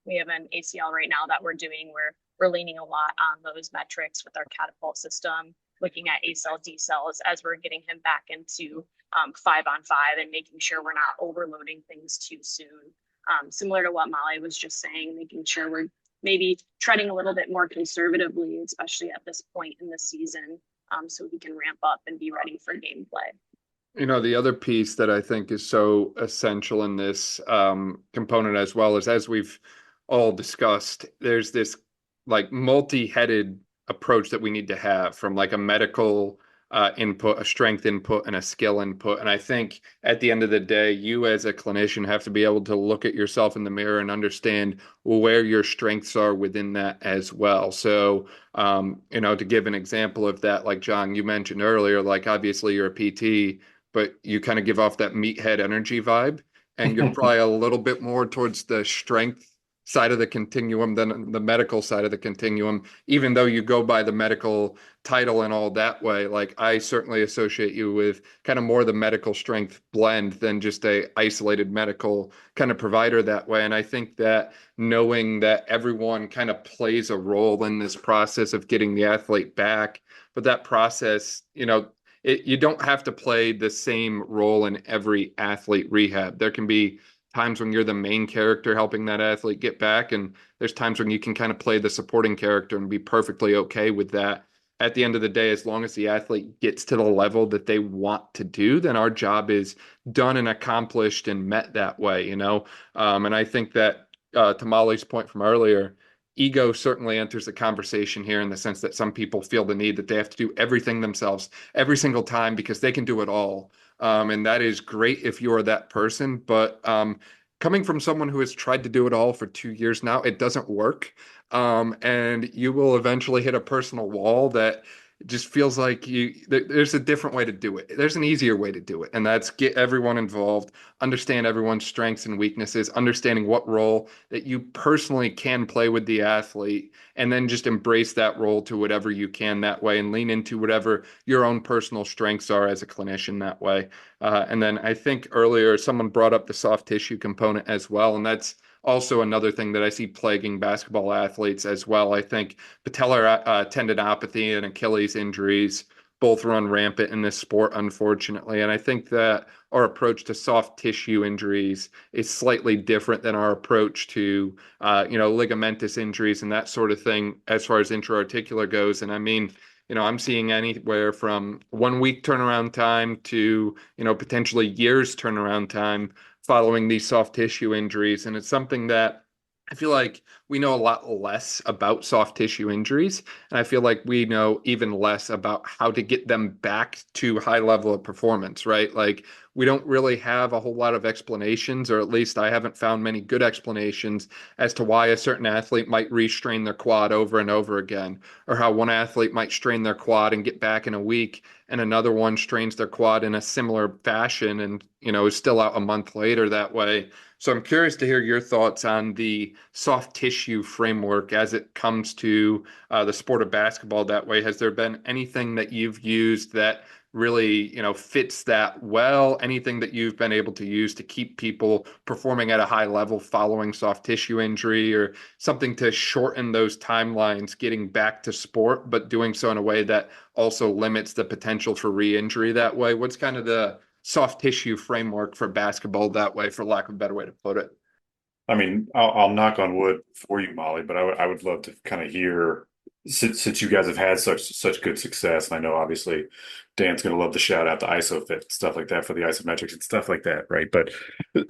We have an ACL right now that we're doing where we're leaning a lot on those metrics with our catapult system, looking at A cells, D cells, as we're getting him back into 5-on-5 and making sure we're not overloading things too soon. Similar to what Molly was just saying, making sure we're maybe treading a little bit more conservatively, especially at this point in the season, so we can ramp up and be ready for gameplay. The other piece that I think is so essential in this component as well is, as we've all discussed, there's this like multi-headed approach that we need to have, from like a medical input, a strength input, and a skill input. And I think at the end of the day, you as a clinician have to be able to look at yourself in the mirror and understand where your strengths are within that as well. So, to give an example of that, like Jon, you mentioned earlier, like obviously you're a PT, but you kind of give off that meathead energy vibe, and you're probably a little bit more towards the strength side of the continuum than the medical side of the continuum, even though you go by the medical title and all that way. Like, I certainly associate you with kind of more the medical strength blend than just a isolated medical kind of provider that way. And I think that knowing that everyone kind of plays a role in this process of getting the athlete back, but that process, you don't have to play the same role in every athlete rehab. There can be times when you're the main character helping that athlete get back, and there's times when you can kind of play the supporting character and be perfectly okay with that. At the end of the day, as long as the athlete gets to the level that they want to do, then our job is done and accomplished and met that way, And I think that to Molly's point from earlier, ego certainly enters the conversation here, in the sense that some people feel the need that they have to do everything themselves every single time because they can do it all. And that is great if you're that person. But coming from someone who has tried to do it all for 2 years now, it doesn't work. And you will eventually hit a personal wall that just feels like there's a different way to do it. There's an easier way to do it. And that's get everyone involved, understand everyone's strengths and weaknesses, understanding what role that you personally can play with the athlete, and then just embrace that role to whatever you can that way, and lean into whatever your own personal strengths are as a clinician that way. And then I think earlier someone brought up the soft tissue component as well. And that's also another thing that I see plaguing basketball athletes as well. I think patellar tendinopathy and Achilles injuries both run rampant in this sport, unfortunately. And I think that our approach to soft tissue injuries is slightly different than our approach to, ligamentous injuries and that sort of thing as far as intra-articular goes. And I mean, I'm seeing anywhere from 1 week turnaround time to, potentially years turnaround time following these soft tissue injuries. And it's something that I feel like we know a lot less about soft tissue injuries, and I feel like we know even less about how to get them back to high level of performance, right? Like we don't really have a whole lot of explanations, or at least I haven't found many good explanations as to why a certain athlete might restrain their quad over and over again, or how one athlete might strain their quad and get back in a week, and another one strains their quad in a similar fashion and, is still out a month later that way. So I'm curious to hear your thoughts on the soft tissue framework as it comes to the sport of basketball that way. Has there been anything that you've used that really, fits that well? Anything that you've been able to use to keep people performing at a high level following soft tissue injury, or something to shorten those timelines getting back to sport, but doing so in a way that also limits the potential for re-injury that way? What's kind of the soft tissue framework for basketball that way, for lack of a better way to put it? I mean, I'll knock on wood for you, Molly, but I would love to kind of hear, since you guys have had such good success, and I know obviously Dan's going to love to shout out the ISOFIT, stuff like that, for the isometrics and stuff like that, right? But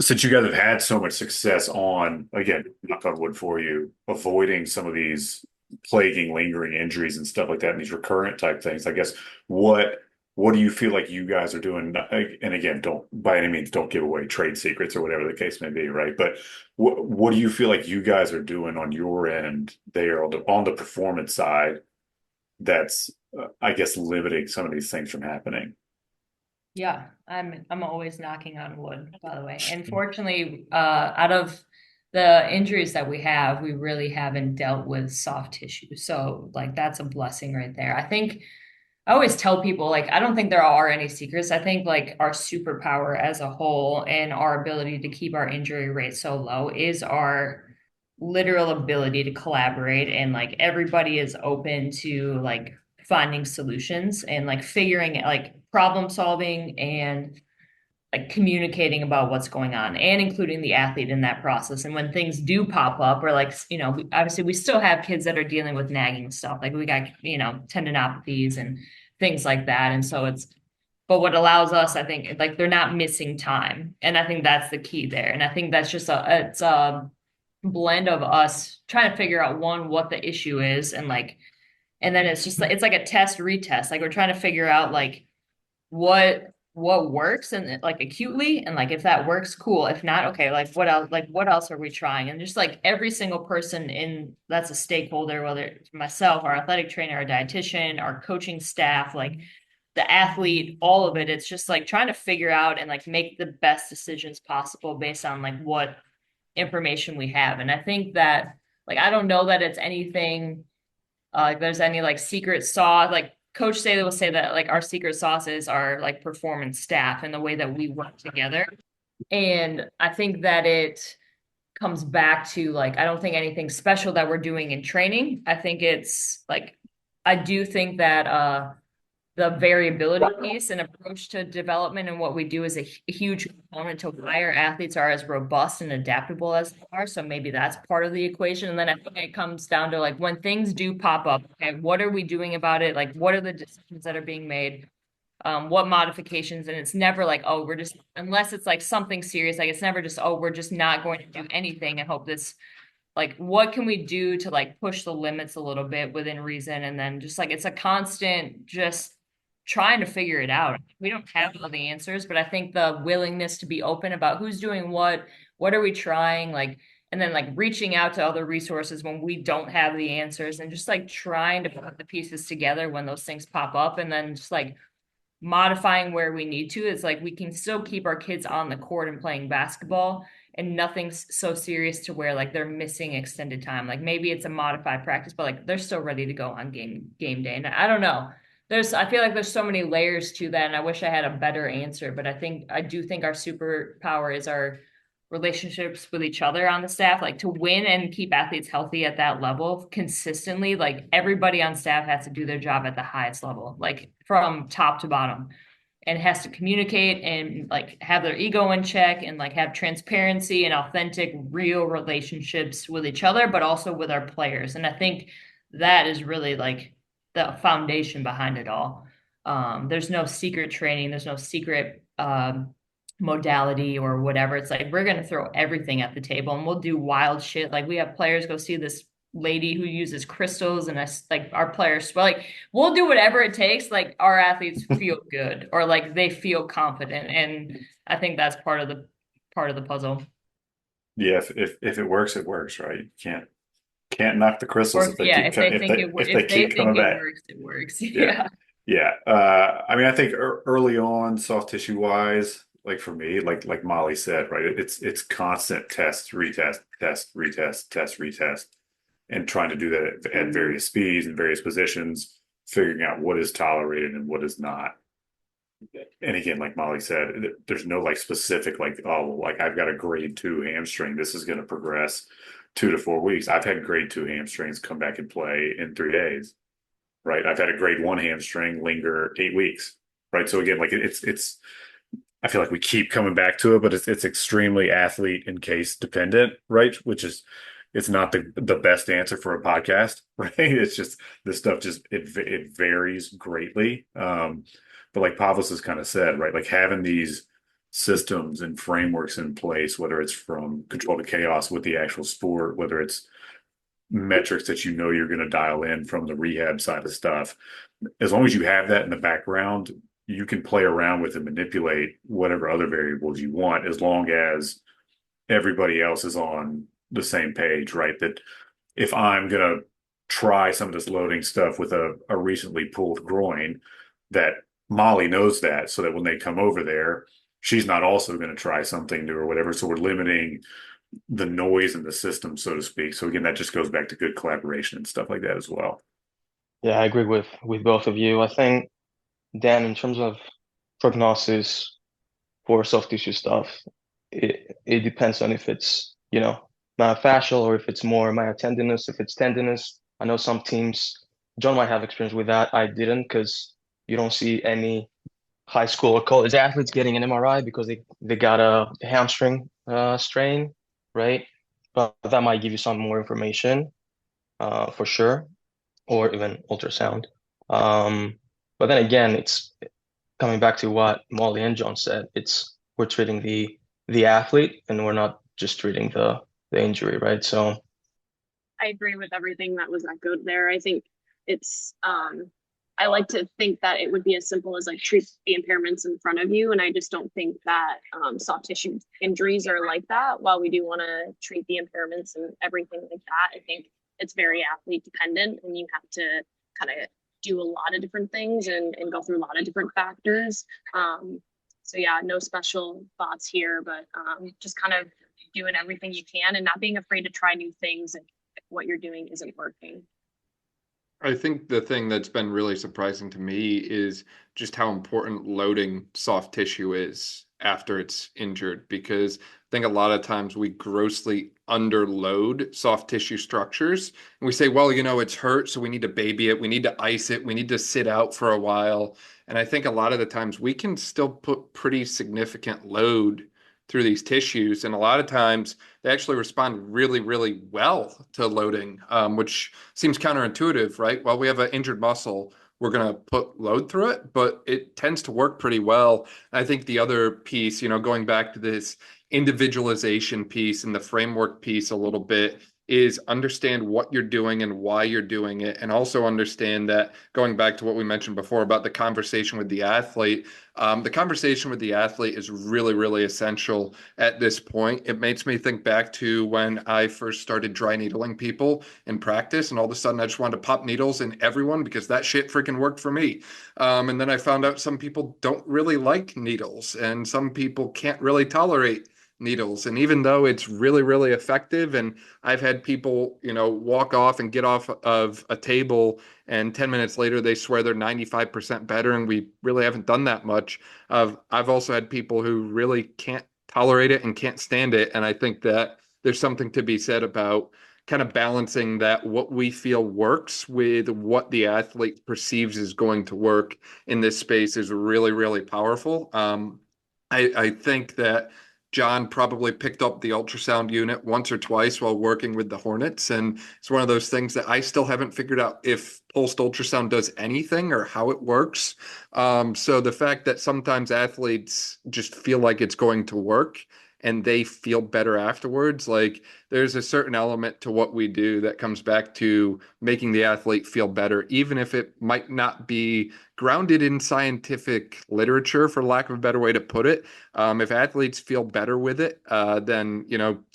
since you guys have had so much success on, again, knock on wood for you, avoiding some of these plaguing, lingering injuries and stuff like that, and these recurrent type things, I guess, what do you feel like you guys are doing? And again, don't by any means don't give away trade secrets or whatever the case may be, right? But what do you feel like you guys are doing on your end there on the performance side that's, I guess, limiting some of these things from happening? Yeah, I'm always knocking on wood, by the way. And fortunately, out of the injuries that we have, we really haven't dealt with soft tissue. So like that's a blessing right there. I always tell people, like, I don't think there are any secrets. I think like our superpower as a whole and our ability to keep our injury rate so low is our literal ability to collaborate, and like everybody is open to like finding solutions and like figuring like problem solving and like communicating about what's going on and including the athlete in that process. And when things do pop up, or like, obviously we still have kids that are dealing with nagging stuff. Like we got, tendinopathies and things like that. And so but what allows us, I think, like they're not missing time. And I think that's the key there. And I think that's just it's a blend of us trying to figure out what the issue is. And then it's just like, it's like a test retest. Like we're trying to figure out like what works and like acutely, and like if that works, cool. If not, okay, like what else are we trying? And just like every single person that's a stakeholder, whether it's myself, our athletic trainer, our dietitian, our coaching staff, like the athlete, all of it, it's just like trying to figure out and like make the best decisions possible based on like what information we have. And I think that like I don't know that it's anything like there's any like secret sauce. Like Coach Staley will say that like our secret sauce is our like performance staff and the way that we work together. And I think that it comes back to like I don't think anything special that we're doing in training. I think it's like I do think that the variability piece and approach to development and what we do is a huge component to why our athletes are as robust and adaptable as they are. So maybe that's part of the equation. And then I think it comes down to like when things do pop up, okay, what are we doing about it? Like what are the decisions that are being made? What modifications? And it's never like, oh, we're just, unless it's like something serious, like it's never just, oh, we're just not going to do anything and hope this, like what can we do to like push the limits a little bit within reason? And then just like it's a constant just trying to figure it out. We don't have all the answers, but I think the willingness to be open about who's doing what are we trying, like, and then like reaching out to other resources when we don't have the answers, and just like trying to put the pieces together when those things pop up, and then just like modifying where we need to. It's like we can still keep our kids on the court and playing basketball, and nothing's so serious to where like they're missing extended time. Like maybe it's a modified practice, but like they're still ready to go on game day. And I don't know. I feel like there's so many layers to that, and I wish I had a better answer, but I do think our superpower is our relationships with each other on the staff. Like to win and keep athletes healthy at that level consistently, like everybody on staff has to do their job at the highest level, like from top to bottom, and has to communicate and like have their ego in check and like have transparency and authentic, real relationships with each other, but also with our players. And I think that is really like the foundation behind it all. There's no secret training. There's no secret modality or whatever. It's like we're gonna throw everything at the table and we'll do wild shit. Like we have players go see this lady who uses crystals and us like our players like we'll do whatever it takes. Like our athletes feel good or like they feel confident. And I think that's part of the puzzle. Yeah, if it works, it works, right? You can't knock the crystals Or if they yeah, keep if they think if they keep coming back. it works. Yeah. Yeah. Yeah. I mean, I think early on, soft tissue wise, like for me, like Molly said, right? It's constant test, retest, test, retest, test, retest, and trying to do that at various speeds and various positions, figuring out what is tolerated and what is not. And again, like Molly said, there's no like specific like, oh, like I've got a grade 2 hamstring. This is going to progress 2 to 4 weeks. I've had grade 2 hamstrings come back and play in 3 days, right? I've had a grade 1 hamstring linger 8 weeks, right? So again, like it's I feel like we keep coming back to it, but it's extremely athlete and case dependent, right? Which is it's not the best answer for a podcast, right? It's just this stuff just it varies greatly. But like Pavlos has kind of said, right? Like having these systems and frameworks in place, whether it's from control to chaos with the actual sport, whether it's metrics that you know you're going to dial in from the rehab side of stuff, as long as you have that in the background, you can play around with and manipulate whatever other variables you want, as long as everybody else is on the same page, right? That if I'm going to try some of this loading stuff with a recently pulled groin, that Molly knows that, so that when they come over there, she's not also going to try something new or whatever. So we're limiting the noise in the system, so to speak. So again, that just goes back to good collaboration and stuff like that as well. Yeah, I agree with both of you. I think, Dan, in terms of prognosis for soft tissue stuff, it depends on if it's, myofascial or if it's more myotendinous, if it's tendinous. I know some teams, Jon might have experience with that. I didn't because you don't see any high school or college athletes getting an MRI because they got a hamstring strain, right? But that might give you some more information for sure, or even ultrasound. But then again, it's coming back to what Molly and Jon said. It's we're treating the athlete and we're not just treating the injury, right? So I agree with everything that was echoed there. I think it's I like to think that it would be as simple as like treat the impairments in front of you. And I just don't think that soft tissue injuries are like that. While we do want to treat the impairments and everything like that, I think it's very athlete dependent and you have to kind of do a lot of different things and go through a lot of different factors. So yeah, no special thoughts here, but just kind of doing everything you can and not being afraid to try new things if what you're doing isn't working. I think the thing that's been really surprising to me is just how important loading soft tissue is after it's injured, because I think a lot of times we grossly underload soft tissue structures and we say, well, it's hurt, so we need to baby it, we need to ice it, we need to sit out for a while. And I think a lot of the times we can still put pretty significant load through these tissues. And a lot of times they actually respond really, really well to loading, which seems counterintuitive, right? While we have an injured muscle, we're going to put load through it, but it tends to work pretty well. I think the other piece, going back to this individualization piece and the framework piece a little bit, is understand what you're doing and why you're doing it. And also understand that, going back to what we mentioned before about the conversation with the athlete, the conversation with the athlete is really, really essential at this point. It makes me think back to when I first started dry needling people in practice, and all of a sudden I just wanted to pop needles in everyone because that shit freaking worked for me. And then I found out some people don't really like needles, and some people can't really tolerate needles. And even though it's really, really effective, and I've had people, walk off and get off of a table and 10 minutes later they swear they're 95% better, and we really haven't done that much. I've also had people who really can't tolerate it and can't stand it. And I think that there's something to be said about kind of balancing that what we feel works with what the athlete perceives is going to work in this space is really, really powerful. I think that Jon probably picked up the ultrasound unit once or twice while working with the Hornets. And it's one of those things that I still haven't figured out if pulsed ultrasound does anything or how it works. So the fact that sometimes athletes just feel like it's going to work and they feel better afterwards, like there's a certain element to what we do that comes back to making the athlete feel better, even if it might not be grounded in scientific literature, for lack of a better way to put it. If athletes feel better with it, then,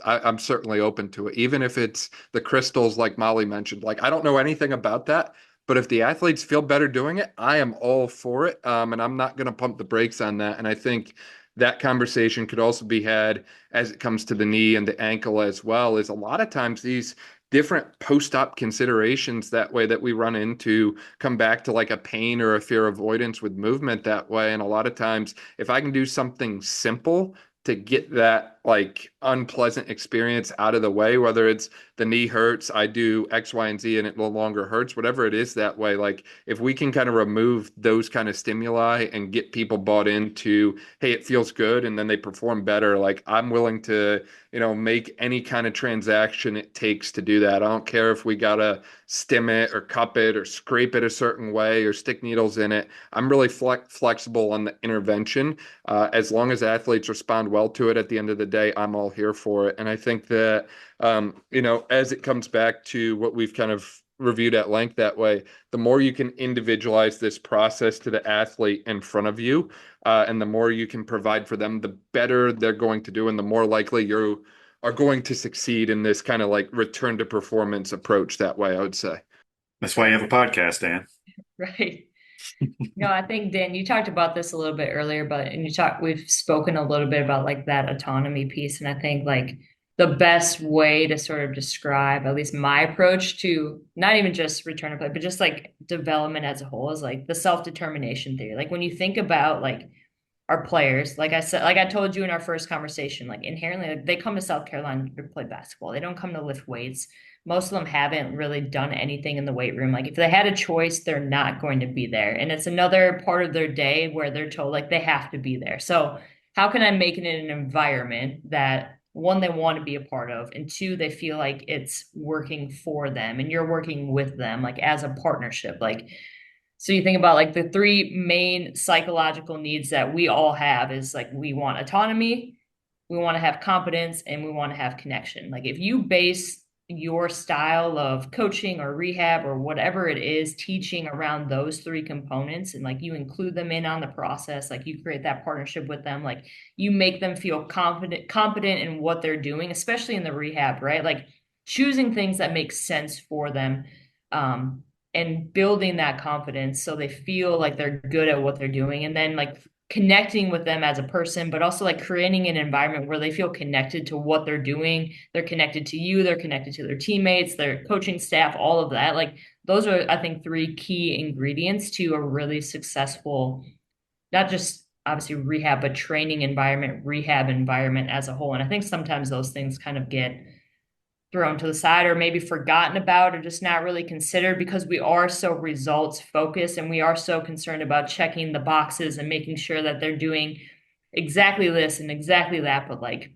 I'm certainly open to it, even if it's the crystals like Molly mentioned. Like, I don't know anything about that, but if the athletes feel better doing it, I am all for it. And I'm not going to pump the brakes on that. And I think that conversation could also be had as it comes to the knee and the ankle as well, is a lot of times these different post-op considerations that way that we run into come back to like a pain or a fear avoidance with movement that way. And a lot of times, if I can do something simple to get that like unpleasant experience out of the way, whether it's the knee hurts, I do X, Y, and Z, and it no longer hurts, whatever it is that way. Like if we can kind of remove those kind of stimuli and get people bought into, hey, it feels good, and then they perform better, like I'm willing to, make any kind of transaction it takes to do that. I don't care if we gotta stim it or cup it or scrape it a certain way or stick needles in it. I'm really flexible on the intervention. As long as athletes respond well to it at the end of the day, I'm all here for it. And I think that, as it comes back to what we've kind of reviewed at length that way, the more you can individualize this process to the athlete in front of you, and the more you can provide for them, the better they're going to do, and the more likely you are going to succeed in this kind of like return to performance approach that way, I would say. That's why you have a podcast, Dan. Right. I think, Dan, you talked about this a little bit earlier, we've spoken a little bit about like that autonomy piece. And I think like the best way to sort of describe at least my approach to not even just return to play, but just like development as a whole is like the self-determination theory. Like when you think about like our players, like I said, like I told you in our first conversation, like inherently like, they come to South Carolina to play basketball. They don't come to lift weights. Most of them haven't really done anything in the weight room. Like if they had a choice, they're not going to be there. And it's another part of their day where they're told like they have to be there. So how can I make it an environment that, one, they want to be a part of, and two, they feel like it's working for them and you're working with them, like as a partnership. Like, so you think about like the three main psychological needs that we all have is like we want autonomy, we want to have competence, and we want to have connection. Like if you base your style of coaching or rehab or whatever it is teaching around those three components, and like you include them in on the process, like you create that partnership with them, like you make them feel competent in what they're doing, especially in the rehab, right? Like choosing things that make sense for them, and building that confidence so they feel like they're good at what they're doing, and then like connecting with them as a person, but also like creating an environment where they feel connected to what they're doing. They're connected to you, they're connected to their teammates, their coaching staff, all of that. Like those are, I think, three key ingredients to a really successful, not just obviously rehab, but training environment, rehab environment as a whole. And I think sometimes those things kind of get thrown to the side or maybe forgotten about or just not really considered because we are so results focused and we are so concerned about checking the boxes and making sure that they're doing exactly this and exactly that. But like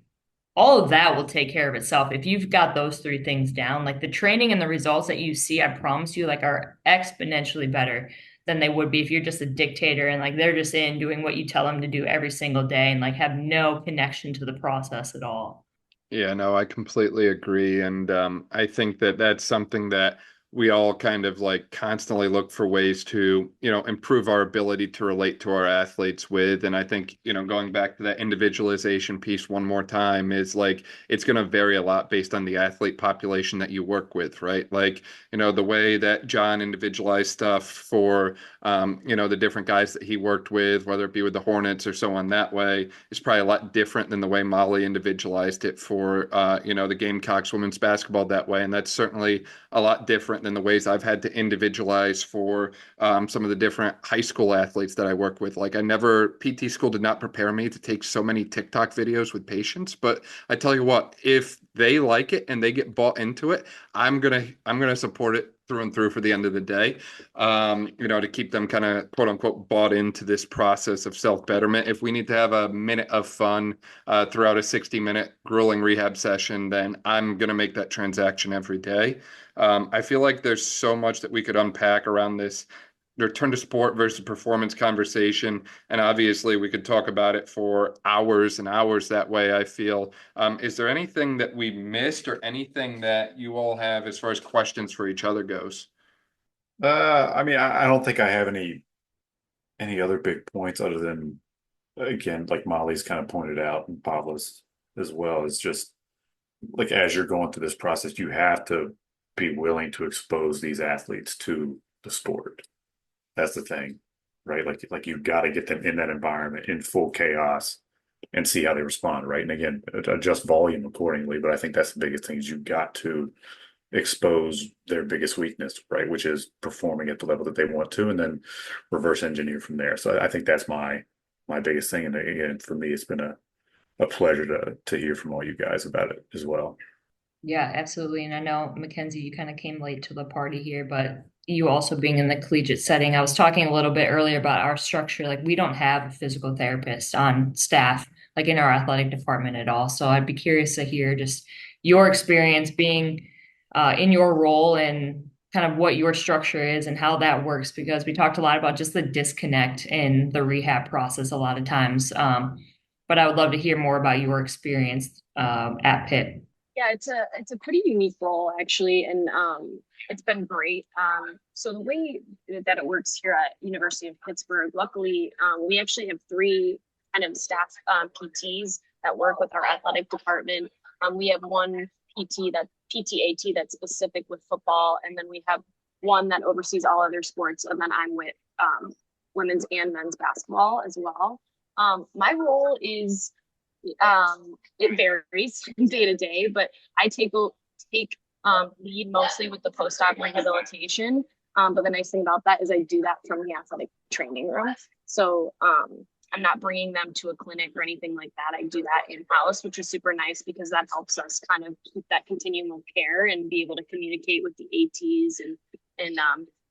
all of that will take care of itself. If you've got those three things down, like the training and the results that you see, I promise you, like are exponentially better than they would be if you're just a dictator and like they're just in doing what you tell them to do every single day and like have no connection to the process at all. Yeah, no, I completely agree. And I think that that's something that we all kind of like constantly look for ways to, improve our ability to relate to our athletes with. And I think, going back to that individualization piece one more time is like, it's going to vary a lot based on the athlete population that you work with, right? Like, the way that Jon individualized stuff for, the different guys that he worked with, whether it be with the Hornets or so on that way, is probably a lot different than the way Molly individualized it for, the Gamecocks women's basketball that way. And that's certainly a lot different than the ways I've had to individualize for some of the different high school athletes that I work with. Like PT school did not prepare me to take so many TikTok videos with patients, but I tell you what, if they like it and they get bought into it, I'm gonna support it through and through for the end of the day. To keep them kind of quote unquote bought into this process of self-betterment. If we need to have a minute of fun throughout a 60-minute grueling rehab session, then I'm gonna make that transaction every day. I feel like there's so much that we could unpack around this return to sport versus performance conversation. And obviously, we could talk about it for hours and hours that way, I feel. Is there anything that we missed or anything that you all have as far as questions for each other goes? I mean, I don't think I have any other big points other than, again, like Molly's kind of pointed out, and Pavlos as well, is just like as you're going through this process, you have to be willing to expose these athletes to the sport. That's the thing, right? Like you've got to get them in that environment in full chaos and see how they respond, right? And again, adjust volume accordingly. But I think that's the biggest thing is you've got to expose their biggest weakness, right? Which is performing at the level that they want to, and then reverse engineer from there. So I think that's my biggest thing. And again, for me, it's been a pleasure to hear from all you guys about it as well. Yeah, absolutely. And I know, Mackenzie, you kind of came late to the party here, but you also being in the collegiate setting, I was talking a little bit earlier about our structure. Like, we don't have a physical therapist on staff, like in our athletic department at all. So I'd be curious to hear just your experience being in your role and kind of what your structure is and how that works, because we talked a lot about just the disconnect in the rehab process a lot of times. But I would love to hear more about your experience at Pitt. Yeah, it's a pretty unique role actually, and it's been great. So the way that it works here at University of Pittsburgh, luckily, we actually have three kind of staff PTs that work with our athletic department. We have one PTAT that's specific with football, and then we have one that oversees all other sports, and then I'm with women's and men's basketball as well. My role is it varies day to day, but I take lead mostly with the post-op rehabilitation. But the nice thing about that is I do that from the athletic training room. So I'm not bringing them to a clinic or anything like that. I do that in-house, which is super nice because that helps us kind of keep that continuum of care and be able to communicate with the ATs and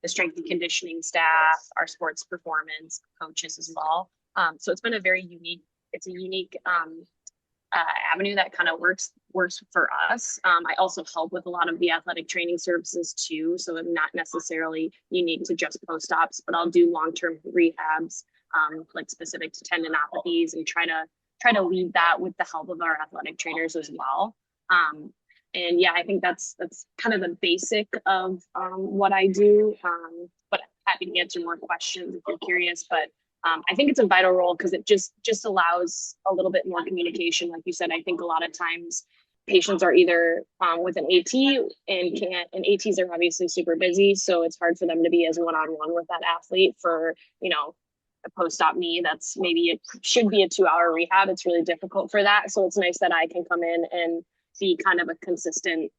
the strength and conditioning staff, our sports performance coaches as well. So it's been a unique avenue that kind of works for us. I also help with a lot of the athletic training services too. So I'm not necessarily unique to just post-ops, but I'll do long-term rehabs, like specific to tendinopathies, and try to lead that with the help of our athletic trainers as well. And yeah, I think that's kind of the basic of what I do. But happy to answer more questions if you're curious. But I think it's a vital role because it just allows a little bit more communication. Like you said, I think a lot of times patients are either with an AT and ATs are obviously super busy. So it's hard for them to be as one-on-one with that athlete for, a post-op knee. That's maybe it should be a 2-hour rehab. It's really difficult for that. So it's nice that I can come in and be kind of a consistent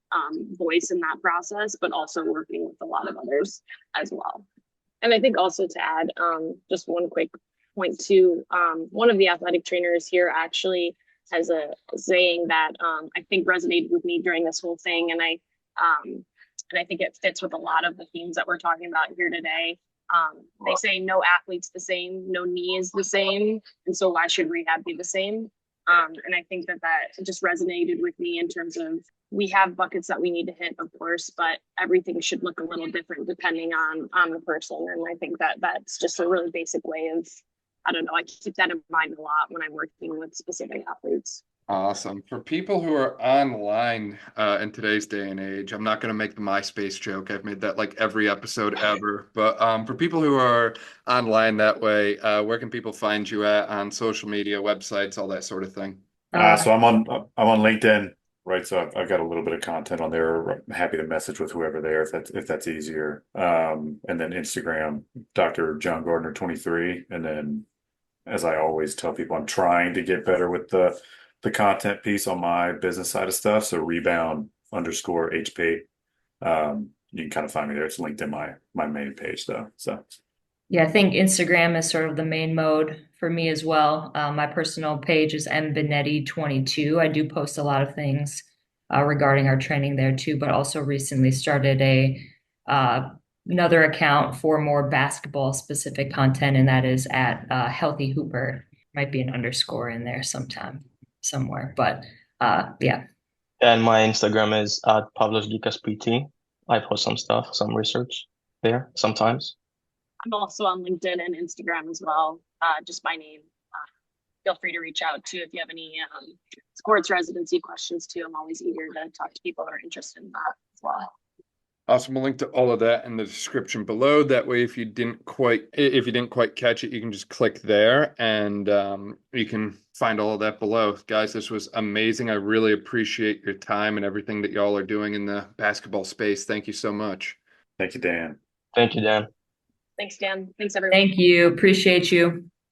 voice in that process, but also working with a lot of others as well. And I think also to add just one quick point too, one of the athletic trainers here actually has a saying that I think resonated with me during this whole thing. And I think it fits with a lot of the themes that we're talking about here today. They say no athlete's the same, no knee is the same. And so why should rehab be the same? And I think that just resonated with me in terms of we have buckets that we need to hit, of course, but everything should look a little different depending on the person. And I think that's just a really basic way of, I don't know, I keep that in mind a lot when I'm working with specific athletes. Awesome. For people who are online in today's day and age, I'm not going to make the MySpace joke. I've made that like every episode ever. But for people who are online that way, where can people find you at on social media, websites, all that sort of thing? So I'm on LinkedIn, right? So I've got a little bit of content on there. I'm happy to message with whoever there if that's easier. And then Instagram, Dr. Jon Gardner 23. And then, as I always tell people, I'm trying to get better with the content piece on my business side of stuff. So rebound_HP. You can kind of find me there. It's linked in my main page though. So yeah, I think Instagram is sort of the main mode for me as well. My personal page is mbinetti22. I do post a lot of things regarding our training there too, but also recently started another account for more basketball specific content, and that is at Healthy Hooper. Might be an underscore in there somewhere, but yeah. And my Instagram is at Pavlos Gkikas PT. I post some stuff, some research there sometimes. I'm also on LinkedIn and Instagram as well, just my name. Feel free to reach out too if you have any sports residency questions too. I'm always eager to talk to people who are interested in that as well. Awesome. We'll link to all of that in the description below. That way, if you didn't quite catch it, you can just click there and you can find all of that below. Guys, this was amazing. I really appreciate your time and everything that y'all are doing in the basketball space. Thank you so much. Thank you, Dan. Thank you, Dan. Thanks, Dan. Thanks, everyone. Thank you. Appreciate you.